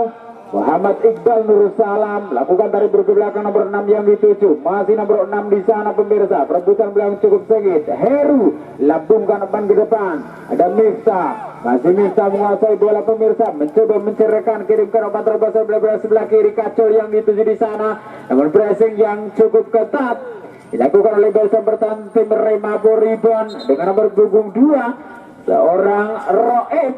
Muhammad Iqbal Nursalam lakukan tarik ke belakang nomor 6 yang dituju. Masih nomor 6 di sana pemirsa. Perebutan belakang cukup sengit. Heru lambungkan umpan ke depan. Ada Miftah. Masih Miftah menguasai bola pemirsa. Mencoba mencerahkan, kirimkan umpan terbesar sebelah kiri. Kacol yang dituju di sana. Namun pressing yang cukup ketat dilakukan oleh barisan bertahan tim Remapo Ribon dengan nomor punggung 2 seorang Roib.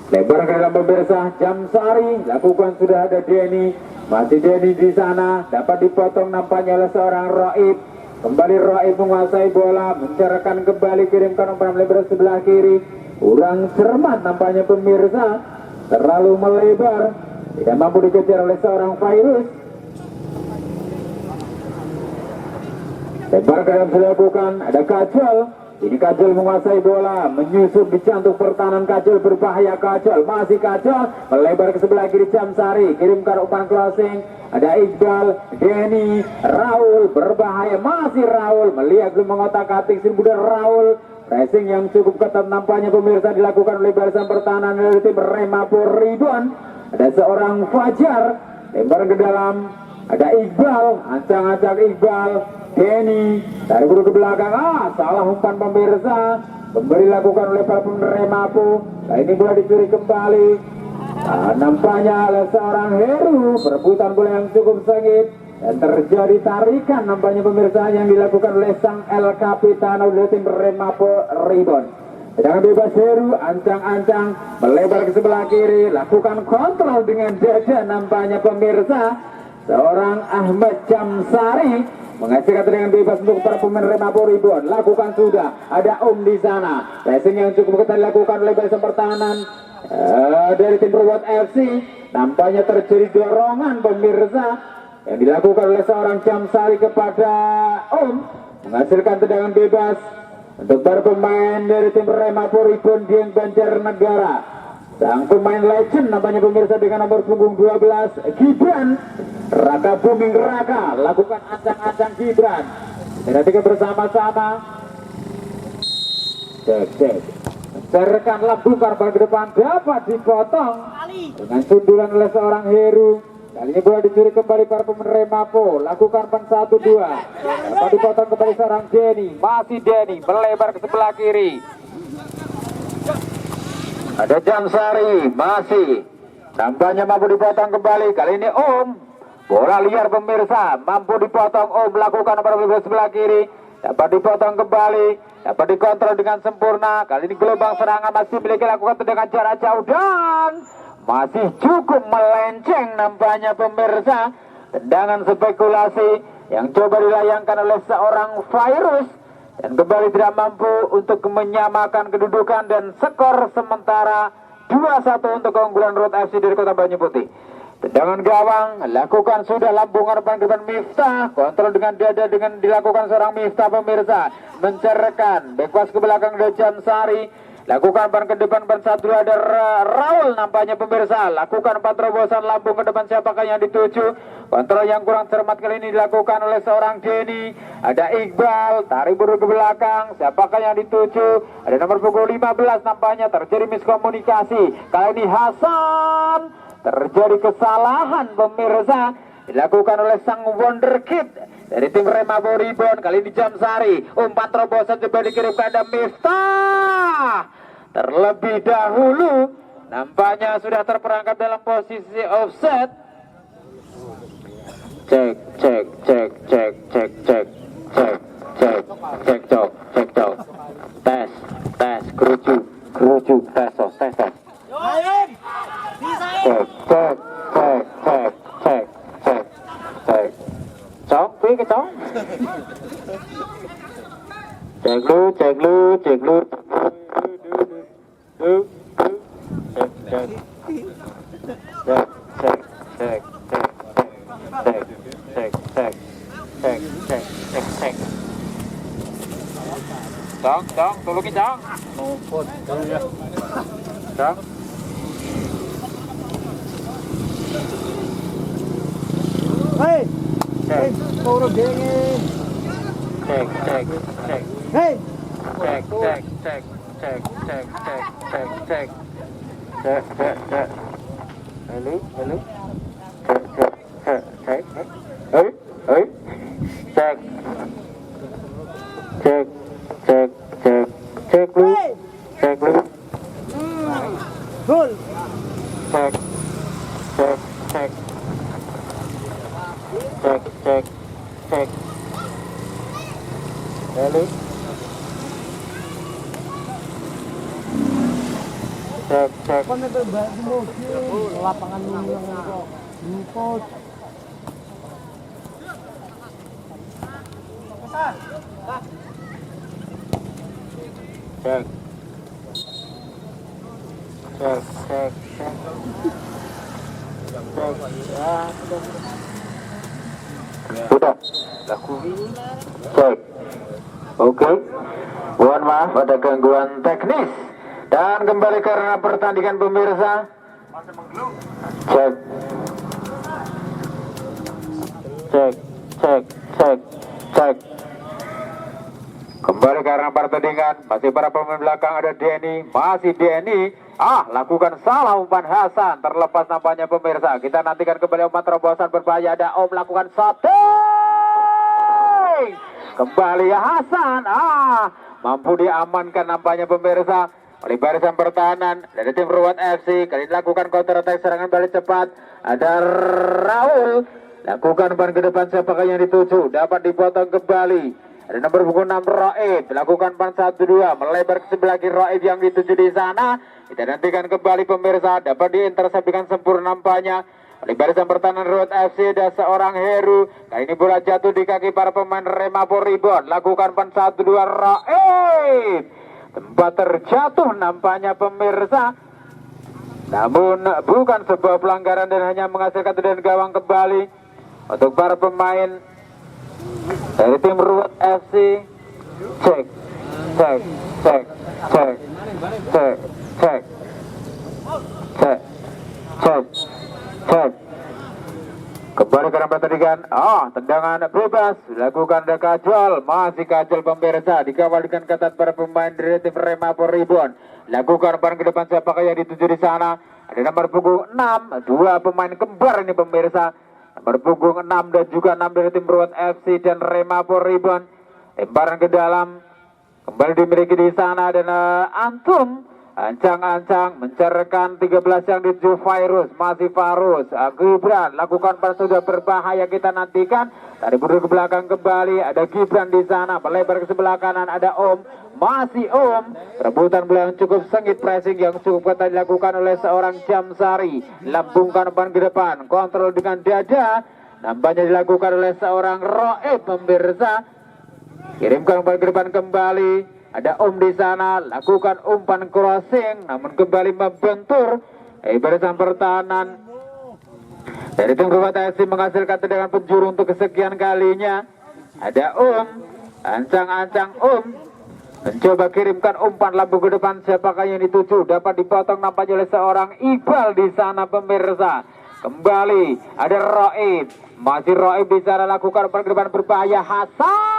Lebar ke dalam pemirsa, Jamsari lakukan, sudah ada Denny, masih Denny di sana, dapat dipotong nampaknya oleh seorang Roib. Kembali Roib menguasai bola, mencerahkan kembali, kirimkan umpan melebar sebelah kiri. Kurang cermat nampaknya pemirsa, terlalu melebar, tidak mampu dikejar oleh seorang Virus. Lebar ke dalam sudah bukan, ada Kacol. Ini Kacol menguasai bola, menyusup di jantung pertahanan. Kacol berbahaya, Kacol, masih Kacol, melebar ke sebelah kiri Jamsari, kirimkan umpan closing. Ada Iqbal, Denny, Raul, berbahaya, masih Raul, melihat belum mengotak-atik si muda Raul. Pressing yang cukup ketat nampaknya pemirsa dilakukan oleh barisan pertahanan dari tim Remapo Ribon. Ada seorang Fajar, lempar ke dalam, ada Iqbal, ancang-ancang Iqbal. Denny tarik buru ke belakang, salah umpan pemirsa. Kembali lakukan oleh para pemain Remapo. Kali ini bola dicuri kembali. Nampaknya oleh seorang Heru, perebutan bola yang cukup sengit dan terjadi tarikan nampaknya pemirsa yang dilakukan oleh sang El Capitano dari tim Remapo Ribon. Tendangan bebas Heru, ancang-ancang melebar ke sebelah kiri, lakukan kontrol dengan dada nampaknya pemirsa. Seorang Ahmad Jamsari menghasilkan tendangan bebas untuk para pemain Remapo Ribon. Lakukan sudah, ada di sana. Pressing yang cukup ketat dilakukan oleh barisan pertahanan dari tim Reward FC. Nampaknya terjadi dorongan pemirsa yang dilakukan oleh seorang Jamsari kepada menghasilkan tendangan bebas untuk para pemain dari tim Remapo Ribon Dieng Banjarnegara. Sang pemain legend nampaknya pemirsa dengan nomor punggung 12 Gibran Raka Buming Raka, lakukan ancang-ancang Gibran. Kita tiga bersama-sama. Cek. Mencerahkan lambung korban ke depan, dapat dipotong dengan sundulan oleh seorang Heru. Kali ini bola dicuri kembali para pemain Remapo. Lakukan pen 1-2. Dapat dipotong kembali seorang Denny. Masih Denny melebar ke sebelah kiri. Ada Jamsari, masih nampaknya mampu dipotong kembali. Kali ini bola liar pemirsa, mampu dipotong. Melakukan nomor sebelah kiri, dapat dipotong kembali, dapat dikontrol dengan sempurna. Kali ini gelombang serangan masih memiliki, lakukan tendangan jarak jauh dan masih cukup melenceng nampaknya pemirsa. Tendangan spekulasi yang coba dilayangkan oleh seorang Virus dan kembali tidak mampu untuk menyamakan kedudukan dan skor sementara 2-1 untuk keunggulan Road FC dari Kota Banyu Putih. Tendangan gawang lakukan sudah lambungan depan depan Miftah, kontrol dengan dada dengan dilakukan seorang Miftah pemirsa, mencerkan bekwas ke belakang Dejan Sari, lakukan ban ke depan ban satu ada Raul nampaknya pemirsa, lakukan empat terobosan lambung ke depan siapakah yang dituju, kontrol yang kurang cermat kali ini dilakukan oleh seorang Denny, ada Iqbal tarik buru ke belakang, siapakah yang dituju, ada nomor punggung 15 nampaknya terjadi miskomunikasi, kali ini Hasan. Terjadi kesalahan pemirsa dilakukan oleh sang wonderkid dari tim Remabo Ribon. Kali ini Jamsari umpan terobosan coba dikirimkan ada Miftah. Terlebih dahulu nampaknya sudah terperangkap dalam posisi offset. Cek tes kerucu tes cek lu Cong, tolongin Cong. Cong. Hei, Cek. kau udah dingin. Cek. Hei, Cek. Halo. Cek. Hei. Cek lu. Gol. Cek. Halo. Cek. Kau nanti bagi mobil lapangan dulu yang kau luput. Cek. Sudah laku cek. Oke. Mohon maaf ada gangguan teknis dan kembali karena pertandingan pemirsa. Cek. Kembali karena pertandingan, masih para pemain belakang ada Denny, masih Denny. Lakukan salah umpan Hasan, terlepas nampaknya pemirsa. Kita nantikan kembali umpan terobosan berbahaya, ada Om lakukan shooting. Kembali Hasan, mampu diamankan nampaknya pemirsa oleh barisan pertahanan dari tim Ruat FC. Kali ini lakukan counter attack serangan balik cepat. Ada Raul, lakukan ban ke depan siapakah yang dituju, dapat dipotong kembali. Ada nomor punggung 6 Roib, lakukan pan 1-2, melebar ke sebelah kiri Roib yang dituju di sana. Kita nantikan kembali pemirsa, dapat diintersepsikan sempurna nampaknya oleh barisan pertahanan Road FC. Ada seorang Heru, kali ini bola jatuh di kaki para pemain Remabo Ribon, lakukan pan 1-2 Roib. Tempat terjatuh nampaknya pemirsa, namun bukan sebuah pelanggaran dan hanya menghasilkan tendangan gawang kembali untuk para pemain dari tim Ruat FC. Cek. Kembali ke pertandingan. Tendangan bebas dilakukan oleh Kajol, masih Kajol pemirsa, dikawal dengan ketat para pemain dari tim Remabo Ribon. Lakukan ban ke depan siapakah yang dituju di sana. Ada nomor punggung 6, dua pemain kembar ini pemirsa. Nomor punggung 6 dan juga 6 dari tim Ruat FC dan Remabo Ribon. Lemparan ke dalam, kembali dimiliki di sana dan Antum ancang-ancang mencerkan 13 yang dituju Virus, masih Farus. Gibran lakukan pas sudah berbahaya, kita nantikan. Tadi buru ke belakang kembali, ada Gibran di sana, melebar ke sebelah kanan, ada Om, masih Om. Rebutan bola yang cukup sengit, pressing yang cukup ketat dilakukan oleh seorang Jamsari. Lambungkan umpan ke depan, kontrol dengan dada. nampaknya dilakukan oleh seorang Roib pemirsa. Kirimkan umpan ke depan kembali. Ada di sana, lakukan umpan crossing, namun kembali membentur barisan pertahanan dari tim Ruwet FC menghasilkan tendangan penjuru untuk kesekian kalinya. Ada ancang-ancang mencoba kirimkan umpan lambung ke depan, siapakah yang dituju, dapat dipotong nampaknya oleh seorang Iqbal di sana pemirsa. Kembali ada Roib, masih Roib di sana, lakukan umpan ke depan berbahaya. Hasan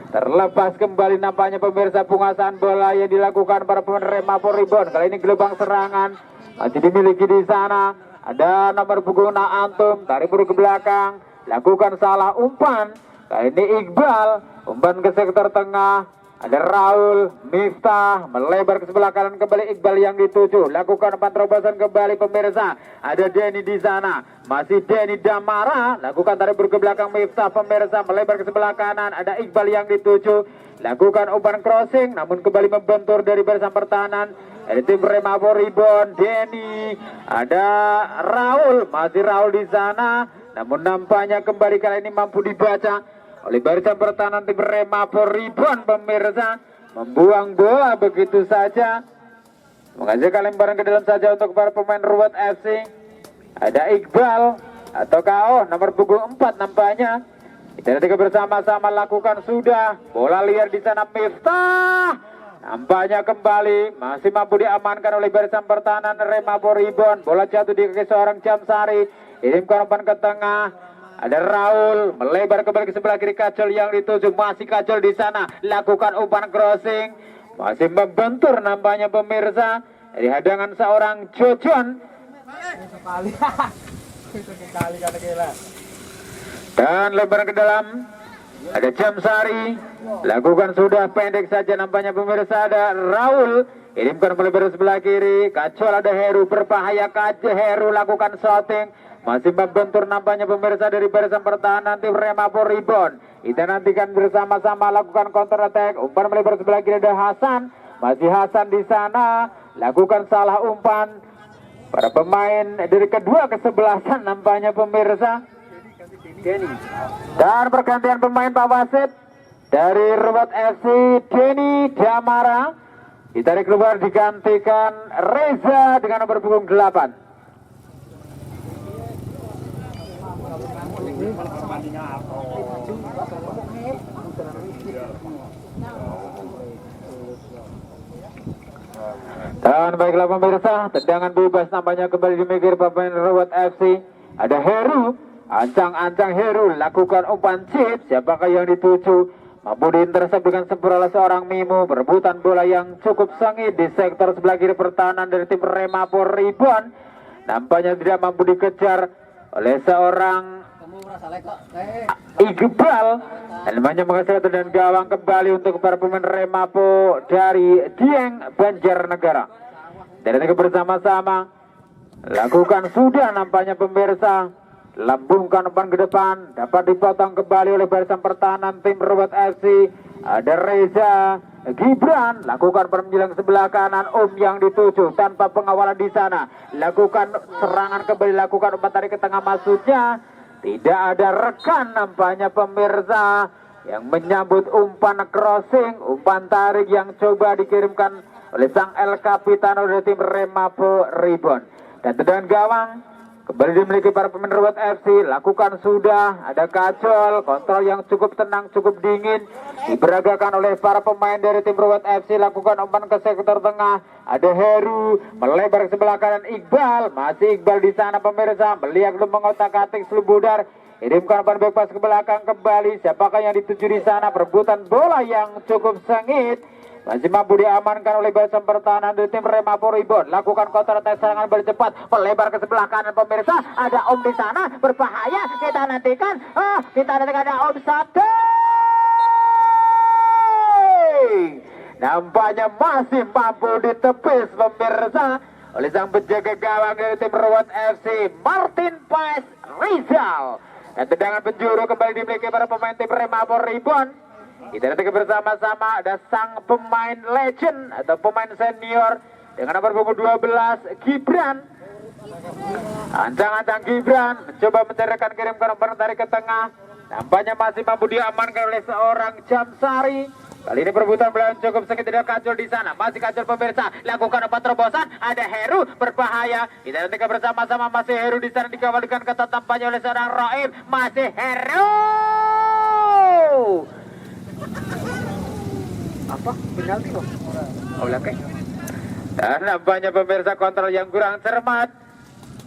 terlepas kembali nampaknya pemirsa. Penguasaan bola yang dilakukan para pemain Remapo Rebound, kali ini gelombang serangan masih dimiliki di sana. Ada nomor punggung Antum, tarik buru ke belakang, lakukan salah umpan. Kali ini Iqbal, umpan ke sektor tengah. Ada Raul, Miftah, melebar ke sebelah kanan, kembali Iqbal yang dituju. Lakukan umpan terobosan kembali pemirsa. Ada Denny di sana, masih Denny Damara. Lakukan tarik buru ke belakang Miftah pemirsa, melebar ke sebelah kanan. Ada Iqbal yang dituju. Lakukan umpan crossing, namun kembali membentur dari barisan pertahanan. Ada tim Remapo Rebound, Denny, ada Raul, masih Raul di sana, namun nampaknya kembali kali ini mampu dibaca oleh barisan pertahanan tim Remapo Rebound pemirsa, membuang bola begitu saja, menghasilkan lemparan ke dalam saja untuk para pemain Ruwet FC. Ada Iqbal atau KO nomor punggung 4 nampaknya. Kita nanti bersama-sama lakukan sudah, bola liar di sana Miftah. Nampaknya kembali masih mampu diamankan oleh barisan pertahanan Remapo Rebound. Bola jatuh di kaki seorang Jamsari. Kirimkan umpan ke tengah. Ada Raul melebar kembali ke sebelah kiri, Kajol yang dituju, masih Kajol di sana. Lakukan umpan crossing, masih membentur nampaknya pemirsa dari hadangan seorang Jojon. Dan lebar ke dalam. Ada Jamsari, lakukan sudah pendek saja nampaknya pemirsa. Ada Raul, kirimkan melebar sebelah kiri, Kacol, ada Heru, berbahaya Heru, lakukan shooting, masih membentur nampaknya pemirsa dari barisan pertahanan tim Remapo Rebound. Kita nantikan bersama-sama lakukan counter attack, umpan melebar sebelah kiri, ada Hasan, masih Hasan di sana, lakukan salah umpan. Para pemain dari kedua kesebelasan nampaknya pemirsa. Dan pergantian pemain Pak Wasit dari Ruwet FC, Denny Damara ditarik keluar, digantikan Reza dengan nomor punggung 8. Dan baiklah pemirsa, tendangan bebas nampaknya kembali dimikir pemain Ruwet FC. Ada Heru, ancang-ancang Heru, lakukan umpan chip, siapakah yang dituju, mampu diintersep dengan sempurna seorang Mimo. Perebutan bola yang cukup sengit di sektor sebelah kiri pertahanan dari tim Remapo Rebound, nampaknya tidak mampu dikejar oleh seorang Iqbal, dan namanya menghasilkan tendangan gawang kembali untuk para pemain Remapo dari Dieng Banjarnegara. Dan ini bersama-sama lakukan sudah nampaknya pemirsa. Lambungkan umpan ke depan, dapat dipotong kembali oleh barisan pertahanan tim Ruwet FC. Ada Reza Gibran, lakukan penyelang sebelah kanan, yang dituju tanpa pengawalan di sana. Lakukan serangan kembali, lakukan umpan tarik ke tengah, maksudnya tidak ada rekan nampaknya pemirsa yang menyambut umpan crossing, umpan tarik yang coba dikirimkan oleh sang El Capitano dari tim Remapo Rebound. Dan tendangan gawang kembali dimiliki para pemain Ruwet FC. Lakukan sudah, ada Kacol, kontrol yang cukup tenang, cukup dingin, diperagakan oleh para pemain dari tim Ruwet FC. Lakukan umpan ke sektor tengah, ada Heru, melebar ke sebelah kanan Iqbal, masih Iqbal di sana pemirsa, melihat belum mengotak-atik Selubudar. Kirimkan umpan bebas ke belakang kembali, siapakah yang dituju di sana? Perebutan bola yang cukup sengit, masih mampu diamankan oleh barisan pertahanan dari tim Remapo Rebound. Lakukan counter attack, serangan balik cepat, melebar ke sebelah kanan pemirsa. Ada di sana, berbahaya. Kita nantikan ada satu. Nampaknya masih mampu ditepis pemirsa oleh sang penjaga gawang dari tim Ruwet FC, Martin Paes Rizal. Dan tendangan penjuru kembali dimiliki para pemain tim Remapo Rebound. Kita nanti bersama-sama ada sang pemain legend atau pemain senior dengan nomor punggung 12 Gibran. Ancang-ancang Gibran mencoba mencerahkan, kirimkan umpan tarik ke tengah. Nampaknya masih mampu diamankan oleh seorang Jamsari. Kali ini perebutan bola cukup sengit, tidak kacau di sana. Masih kacau pemirsa. Lakukan umpan terobosan. Ada Heru berbahaya. Kita nantikan bersama-sama, masih Heru di sana dikawal dengan ketat tampaknya oleh seorang Roib. Masih Heru. Apa? Penalti kok? Oh, oke. Dan nampaknya pemirsa kontrol yang kurang cermat.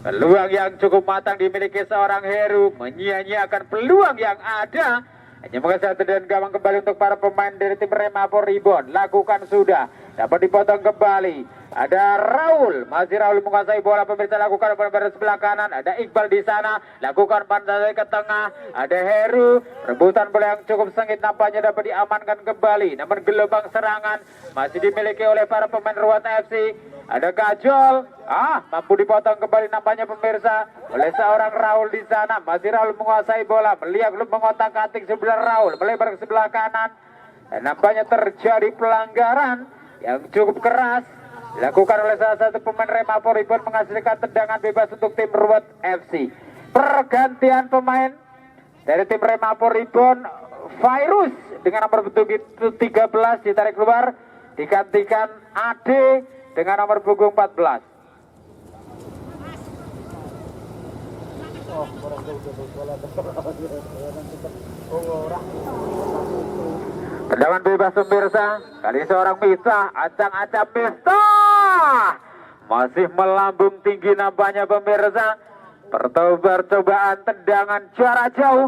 Peluang yang cukup matang dimiliki seorang Heru, menyia-nyiakan peluang yang ada. Hanya mengeser dan gawang kembali untuk para pemain dari tim Remapo Ribon. Lakukan sudah, dapat dipotong kembali. Ada Raul, masih Raul menguasai bola, pemirsa. Lakukan pada sebelah kanan. Ada Iqbal di sana, lakukan pantai ke tengah. Ada Heru, rebutan bola yang cukup sengit nampaknya dapat diamankan kembali. Namun gelombang serangan masih dimiliki oleh para pemain Ruat FC. Ada Kajol, mampu dipotong kembali nampaknya pemirsa oleh seorang Raul di sana. Masih Raul menguasai bola, melihat belum mengotak-atik sebelah Raul, melebar ke sebelah kanan. Dan nampaknya terjadi pelanggaran yang cukup keras dilakukan oleh salah satu pemain Remapo Ribon, menghasilkan tendangan bebas untuk tim Ruat FC. Pergantian pemain dari tim Remapo Ribon, Virus dengan nomor punggung 13 ditarik keluar, digantikan Ade dengan nomor punggung 14. Tendangan bebas pemirsa. Kali seorang Miftah, ancang-ancang Miftah masih melambung tinggi nampaknya pemirsa. Percobaan tendangan jarak jauh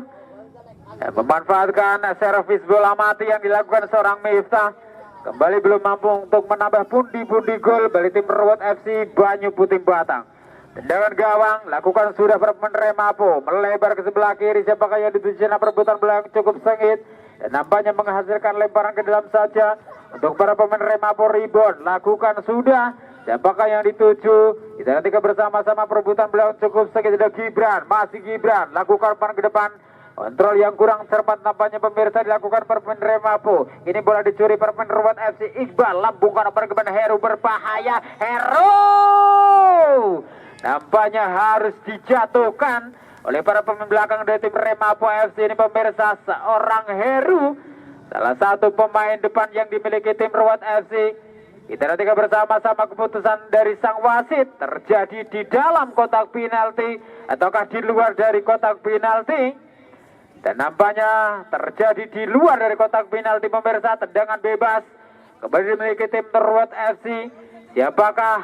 dan memanfaatkan servis bola mati yang dilakukan seorang Miftah. Kembali belum mampu untuk menambah pundi-pundi gol bagi tim Ruat FC Banyu Putih Batang. Tendangan gawang lakukan sudah pemain Remapo, melebar ke sebelah kiri. Siapakah yang dituju? Perebutan bola yang cukup sengit dan nampaknya menghasilkan lemparan ke dalam saja untuk para pemain Remapo Ribon. Lakukan sudah. Siapakah yang dituju? Kita nantikan bersama-sama perebutan bola yang cukup sengit. Ada Gibran, masih Gibran, lakukan umpan ke depan. Kontrol yang kurang cermat nampaknya pemirsa dilakukan pemain Remapo. Ini bola dicuri pemain Ruat FC. Iqbal lambungkan umpan ke depan. Heru berbahaya. Heru nampaknya harus dijatuhkan oleh para pemain belakang dari tim Remapo FC. Ini pemirsa, seorang Heru, salah satu pemain depan yang dimiliki tim Ruat FC. Kita nantikan bersama-sama keputusan dari sang wasit terjadi di dalam kotak penalti ataukah di luar dari kotak penalti. Dan nampaknya terjadi di luar dari kotak penalti pemirsa. Tendangan bebas kembali dimiliki tim Ruat FC. Siapakah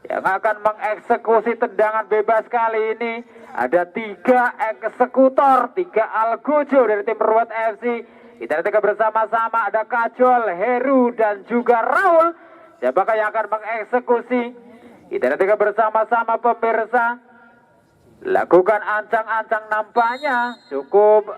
yang akan mengeksekusi tendangan bebas kali ini? Ada 3 eksekutor, 3 algojo dari tim Ruat FC. Kita nantikan bersama-sama, ada Kajol, Heru dan juga Raul. Siapakah yang akan mengeksekusi? Kita nantikan bersama-sama pemirsa. Lakukan ancang-ancang nampaknya cukup.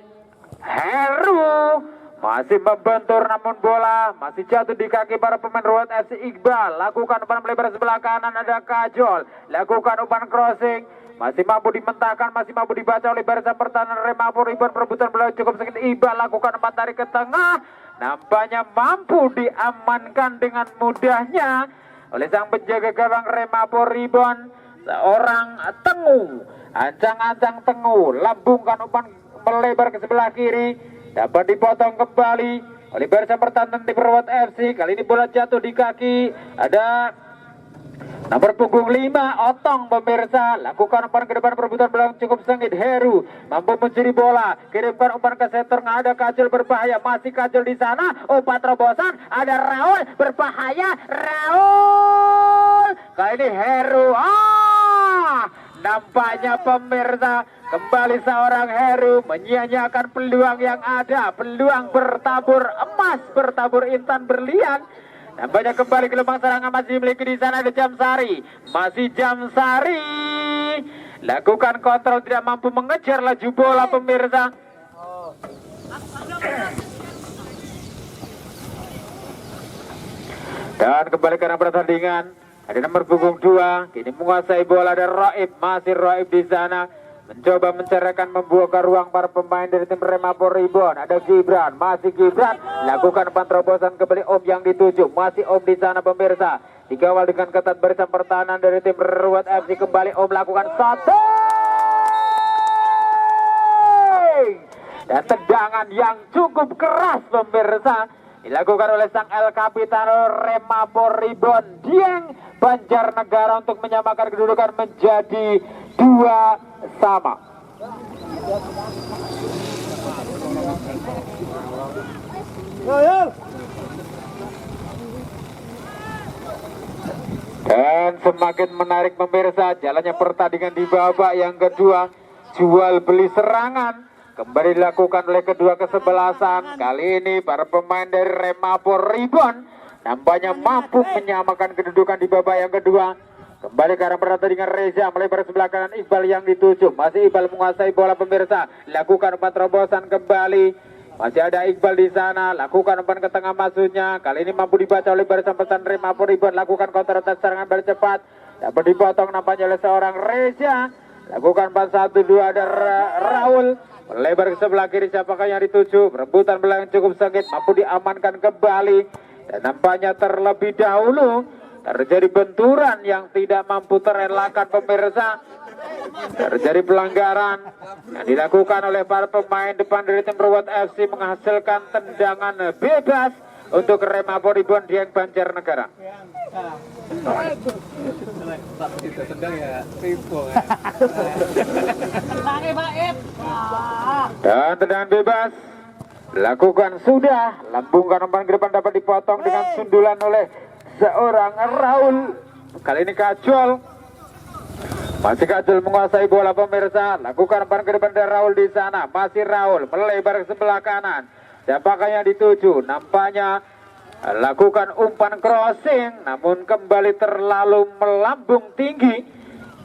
Heru masih membentur namun bola masih jatuh di kaki para pemain Ruat FC. Iqbal lakukan umpan melebar sebelah kanan. Ada Kajol, lakukan umpan crossing, masih mampu dimentahkan, masih mampu dibaca oleh barisan pertahanan Remapo Ribon. Perebutan bola cukup sedikit. Iqbal lakukan umpan tarik ke tengah, nampaknya mampu diamankan dengan mudahnya oleh sang penjaga gawang Remapo Ribon, seorang Tengu. Ancang-ancang Tengu lambungkan umpan melebar ke sebelah kiri, dapat dipotong kembali oleh barisan pertahanan tim Ruat FC. Kali ini bola jatuh di kaki. Ada nomor punggung 5 Otong pemirsa. Lakukan umpan ke depan, perebutan bola cukup sengit. Heru mampu mencuri bola, kirimkan umpan ke center. Ada Kajol berbahaya, masih Kajol di sana. Umpan terobosan, ada Raul berbahaya. Raul kali ini Heru. Nampaknya pemirsa kembali seorang Heru menyia-nyiakan peluang yang ada. Peluang bertabur emas, bertabur intan berlian. Nampaknya kembali gelombang serangan masih dimiliki di sana. Ada Jamsari, masih Jamsari. Lakukan kontrol, tidak mampu mengejar laju bola pemirsa. Dan kembali ke pertandingan. Ada nomor punggung 2, kini menguasai bola. Ada Roib, masih Roib di sana, mencoba mencerahkan, membuka ruang para pemain dari tim Remapo Ribon. Ada Gibran, masih Gibran, lakukan umpan terobosan kembali. Om yang dituju, masih Om di sana pemirsa. dikawal dengan ketat barisan pertahanan dari tim Ruwet FC. Kembali melakukan satu dan tendangan yang cukup keras pemirsa dilakukan oleh sang El Capitano Remapo Ribon Dieng Banjarnegara untuk menyamakan kedudukan menjadi 2-2. Dan semakin menarik pemirsa jalannya pertandingan di babak yang kedua. Jual beli serangan kembali dilakukan oleh kedua kesebelasan. Kali ini para pemain dari Remapo Ribon nampaknya mampu menyamakan kedudukan di babak yang kedua. Kembali ke arah pertandingan Reza melebar sebelah kanan Iqbal yang dituju. Masih Iqbal menguasai bola pemirsa. Lakukan umpan terobosan kembali. Masih ada Iqbal di sana. Lakukan umpan ke tengah masuknya. Kali ini mampu dibaca oleh barisan pertahanan Remapo Ribon. Lakukan counter attack serangan balik cepat. Dapat dipotong nampaknya oleh seorang Reza. Lakukan 4-1-2 ada Raul. Melebar ke sebelah kiri, siapakah yang dituju? Rebutan bola yang cukup sengit, mampu diamankan kembali. Dan nampaknya terlebih dahulu terjadi benturan yang tidak mampu terelakkan pemirsa. Terjadi pelanggaran yang dilakukan oleh para pemain depan dari tim Ruwet FC menghasilkan tendangan bebas untuk Remapo Ribon Dieng Banjarnegara. Dan tendangan bebas dilakukan sudah. Lambungkan umpan ke depan dapat dipotong dengan sundulan oleh seorang Raul. Kali ini Kajol. Masih Kajol menguasai bola pemirsa. Lakukan umpan ke depan dari Raul di sana. Masih Raul melebar ke sebelah kanan. Siapakah yang dituju? Nampaknya lakukan umpan crossing, namun kembali terlalu melambung tinggi,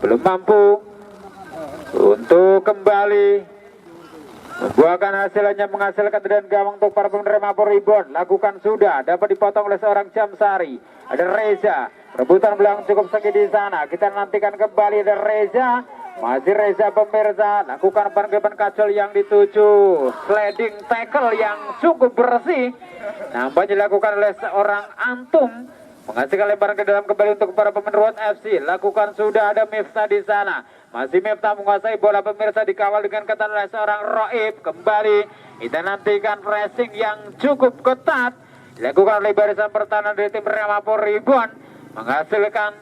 belum mampu untuk kembali membuahkan hasilnya, menghasilkan tendangan gawang untuk para pemain Remapo Ribon. Lakukan sudah, dapat dipotong oleh seorang Jamsari. Ada Reza, rebutan belakang cukup sengit di sana. Kita nantikan kembali ada Reza. Masih Reza pemirsa, lakukan umpan ke depan Kajol yang dituju. Sliding tackle yang cukup bersih. Nampaknya dilakukan oleh seorang Antum. Menghasilkan lemparan ke dalam kembali untuk para pemain Ruwet FC. Lakukan sudah ada Miftah di sana. Masih Miftah menguasai bola pemirsa, dikawal dengan ketat oleh seorang Roib. Kembali kita nantikan pressing yang cukup ketat. Dilakukan oleh barisan pertahanan dari tim Remapo Ribon. Menghasilkan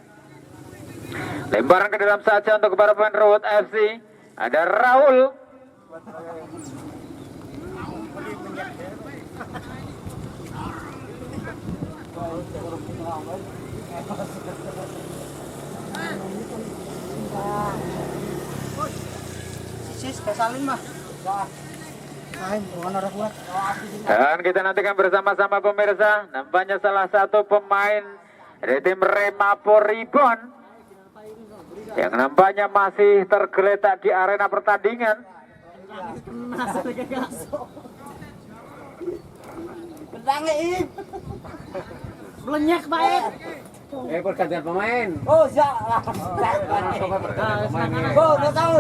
lemparan ke dalam saja untuk para pemain Ruwet FC. Ada Raul. Dan kita nantikan bersama-sama pemirsa. Nampaknya salah satu pemain dari tim Remapo Ribon yang nampaknya masih tergeletak di arena pertandingan. Belenyak baik. Pergantian pemain. Oh, ya. Oh, udah tahu.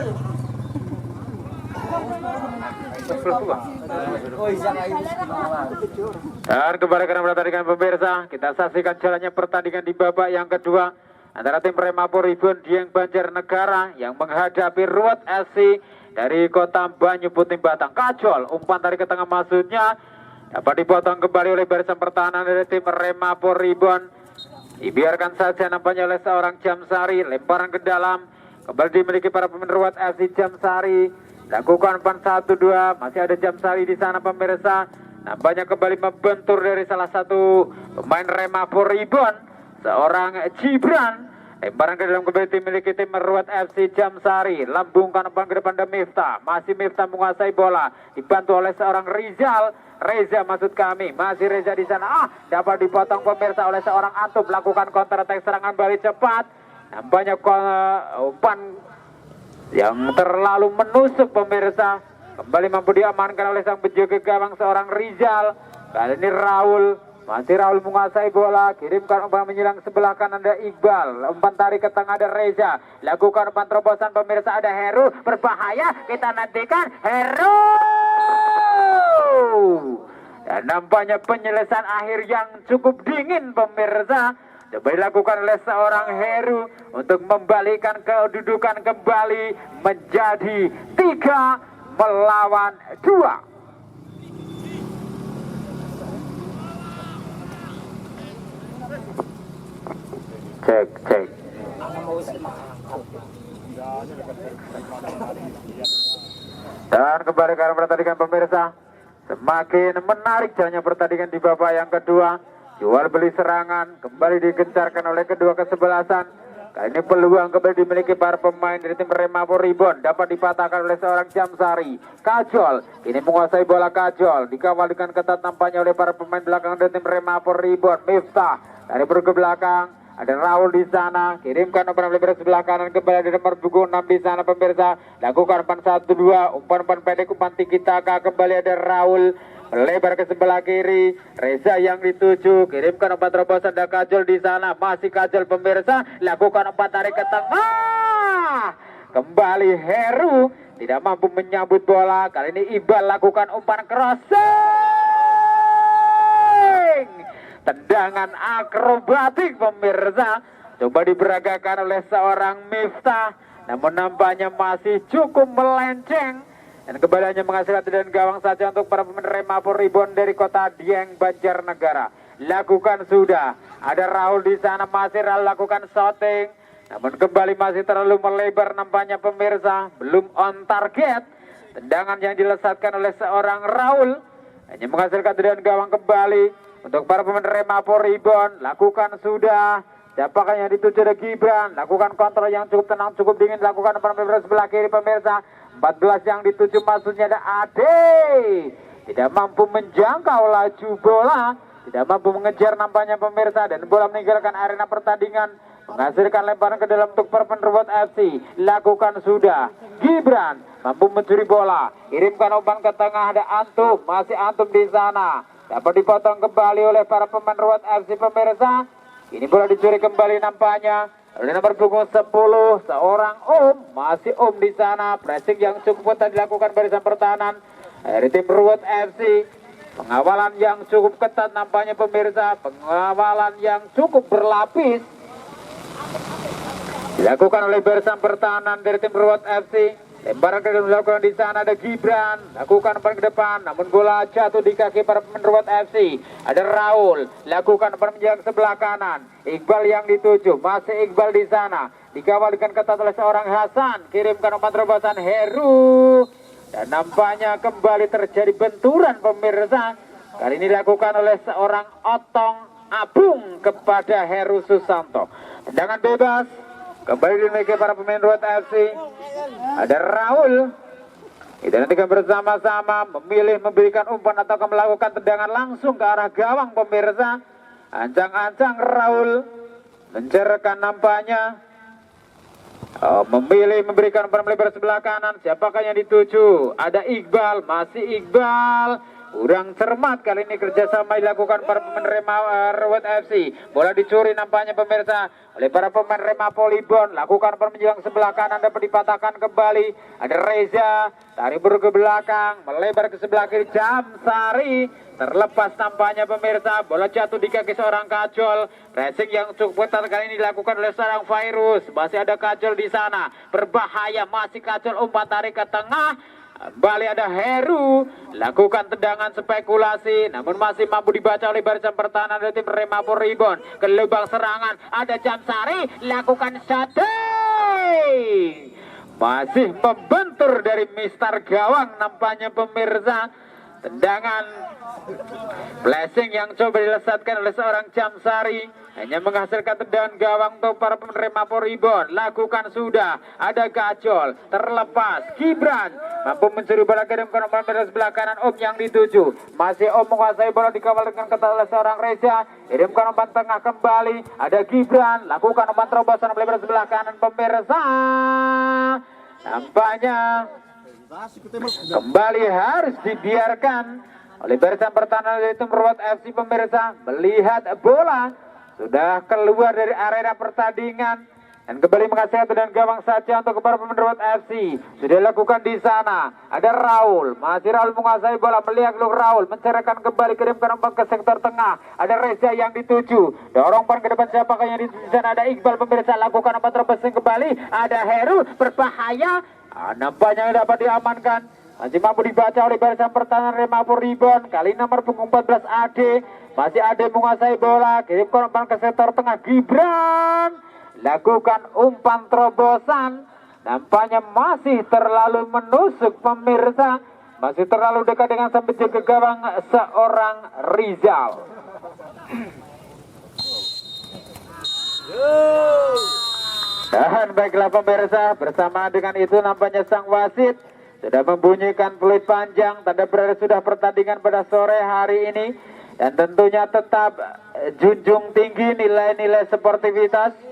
Dan kembali ke pertandingan pemirsa, kita saksikan jalannya pertandingan di babak yang kedua antara tim Remapo Ribon Dieng Banjarnegara yang menghadapi Ruwet FC dari kota Banyu Putih Batang. Kajol, umpan tarik ke tengah maksudnya dapat dipotong kembali oleh barisan pertahanan dari tim Remapo Ribon. Dibiarkan saja nampaknya oleh seorang Jamsari. Lemparan ke dalam kembali dimiliki para pemain Ruwet FC. Jamsari lakukan umpan 1-2. Masih ada Jamsari di sana pemirsa. Nampaknya kembali membentur dari salah satu pemain Remapo Ribon, seorang Gibran. Lemparan ke dalam kembali dimiliki tim Ruwet FC. Jamsari lambungkan umpan ke depan dan Miftah. Masih Miftah menguasai bola, dibantu oleh seorang Rizal. Reza maksud kami, masih Reza di sana. Dapat dipotong pemirsa oleh seorang Antum. Lakukan counter attack serangan balik cepat. Nampaknya umpan yang terlalu menusuk pemirsa. Kembali mampu diamankan oleh sang penjaga gawang seorang Rizal. Kali ini Raul. Masih Raul menguasai bola. Kirimkan umpan menyilang sebelah kanan ada Iqbal. Umpan tarik ke tengah ada Reza. Lakukan umpan terobosan pemirsa ada Heru. Berbahaya. Kita nantikan Heru. Dan nampaknya penyelesaian akhir yang cukup dingin pemirsa. Coba dilakukan oleh seorang Heru untuk membalikan kedudukan kembali menjadi 3 melawan 2. Cek. Dan kembali ke pertandingan pemirsa. Semakin menarik jalannya pertandingan di babak yang kedua. Jual beli serangan kembali digencarkan oleh kedua kesebelasan. Kali ini peluang kembali dimiliki para pemain dari tim Remapo Ribon. Dapat dipatahkan oleh seorang Jamsari. Kajol ini menguasai bola Kajol. Dikawal dengan ketat nampaknya oleh para pemain belakang dari tim Remapo Ribon. Miftah dari ke belakang. Ada Raul di sana, kirimkan umpan lebar sebelah kanan kembali di nomor punggung 6 di sana pemirsa. Lakukan umpan 1-2, umpan pendek, umpan tiki taka kembali ada Raul melebar ke sebelah kiri. Reza yang dituju, kirimkan umpan terobosan ada Kajol di sana, masih Kajol pemirsa. Lakukan umpan tarik ke tengah. Kembali Heru tidak mampu menyambut bola. Kali ini Iqbal lakukan umpan crossing. Tendangan akrobatik pemirsa. Coba diberagakan oleh seorang Miftah. Namun nampaknya masih cukup melenceng. Dan kembali hanya menghasilkan tendangan gawang saja untuk para pemain Remapo Ribon dari kota Dieng, Banjarnegara. Lakukan sudah. Ada Raul di sana, masih Raul lakukan shooting. Namun kembali masih terlalu melebar nampaknya pemirsa. Belum on target. Tendangan yang dilesatkan oleh seorang Raul. Hanya menghasilkan tendangan gawang kembali. Untuk para pemain Remapo Ribon, lakukan sudah. Siapakah yang dituju ada Gibran? Lakukan kontrol yang cukup tenang, cukup dingin. Lakukan pemirsa sebelah kiri pemirsa. 14 yang dituju maksudnya ada Ade. Tidak mampu menjangkau laju bola. Tidak mampu mengejar nampaknya pemirsa. Dan bola meninggalkan arena pertandingan. Menghasilkan lemparan ke dalam untuk para pemain Reward FC. Lakukan sudah. Gibran mampu mencuri bola. Kirimkan umpan ke tengah ada Antum. Masih Antum di sana. Dapat dipotong kembali oleh para pemain Reward FC pemirsa. Ini bola dicuri kembali nampaknya. Oleh nomor punggung 10 seorang masih di sana. Pressing yang cukup ketat dilakukan barisan pertahanan dari tim Reward FC. Pengawalan yang cukup ketat nampaknya pemirsa. Pengawalan yang cukup berlapis dilakukan oleh barisan pertahanan dari tim Reward FC. Lemparan ke dalam dilakukan di sana ada Gibran. Lakukan umpan ke depan. Namun bola jatuh di kaki para pemain Reward FC. Ada Raul. Lakukan umpan menjaga sebelah kanan. Iqbal yang dituju. Masih Iqbal di sana. Dikawal dengan ketat oleh seorang Hasan. Kirimkan umpan terobosan Heru. Dan nampaknya kembali terjadi benturan pemirsa. Kali ini dilakukan oleh seorang Otong Abung kepada Heru Susanto. Tendangan bebas. Kembali dimiliki para pemain Reward FC. Ada Raul. Kita nantikan bersama-sama memilih memberikan umpan atau melakukan tendangan langsung ke arah gawang pemirsa. Ancang-ancang Raul mencerahkan nampaknya. Memilih memberikan umpan melebar sebelah kanan. Siapakah yang dituju? Ada Iqbal. Masih Iqbal. Kurang cermat kali ini kerjasama dilakukan para pemain Reward FC. Bola dicuri nampaknya pemirsa oleh para pemain Remapo Ribon. Lakukan menjelang sebelah kanan dapat dipatahkan kembali. Ada Reza tarik ke belakang melebar ke sebelah kiri. Jamsari terlepas nampaknya pemirsa. Bola jatuh di kaki seorang Kajol. Pressing yang cukup ketat kali ini dilakukan oleh seorang Virus. Masih ada Kajol di sana. Berbahaya masih Kajol umpan tarik ke tengah. Kembali ada Heru. Lakukan tendangan spekulasi. Namun masih mampu dibaca oleh barisan pertahanan dari tim Remapo Ribon. Ke lubang serangan. Ada Jamsari. Lakukan shooting. Masih membentur dari Mister Gawang nampaknya pemirsa. Tendangan blessing yang coba dilesatkan oleh seorang Jamsari. Hanya menghasilkan tendangan gawang untuk para pemain Remapo Ribon. Lakukan sudah. Ada Gacol. Terlepas. Gibran mampu mencuri bola ke dalam umpan dari sebelah kanan yang dituju. Masih menguasai bola dikawal dengan ketat oleh seorang Reza. Kirimkan umpan tengah kembali. Ada Gibran. Lakukan umpan terobosan melebar sebelah kanan pemirsa. Nampaknya kembali harus dibiarkan oleh barisan pertahanan dari tim Reward FC pemirsa. Melihat bola sudah keluar dari area pertandingan. Dan kembali mengasih satu dan gawang saja untuk kepada pemain Ruwet FC. Sudah dilakukan di sana. Ada Raul. Masih Raul menguasai bola. Melihat Raul. Mencerahkan kembali. Kirimkan umpan ke sektor tengah. Ada Reza yang dituju. Dorong pan ke depan siapakah yang dituju. Di sana ada Iqbal pemirsa. Lakukan umpan terbesar kembali. Ada Heru. Berbahaya. Nampaknya yang dapat diamankan. Masih mampu dibaca oleh barisan pertahanan Remapur Ribon. Kali nomor punggung 14 Ade. Masih Ade menguasai bola. Kirimkan umpan ke sektor tengah. Gibran. Lakukan umpan terobosan. Nampaknya masih terlalu menusuk pemirsa. Masih terlalu dekat dengan sampai ke gawang seorang Rizal. Dan baiklah pemirsa, bersama dengan itu nampaknya sang wasit sudah membunyikan peluit panjang. Tanda berada sudah pertandingan pada sore hari ini. Dan tentunya tetap junjung tinggi nilai-nilai sportivitas.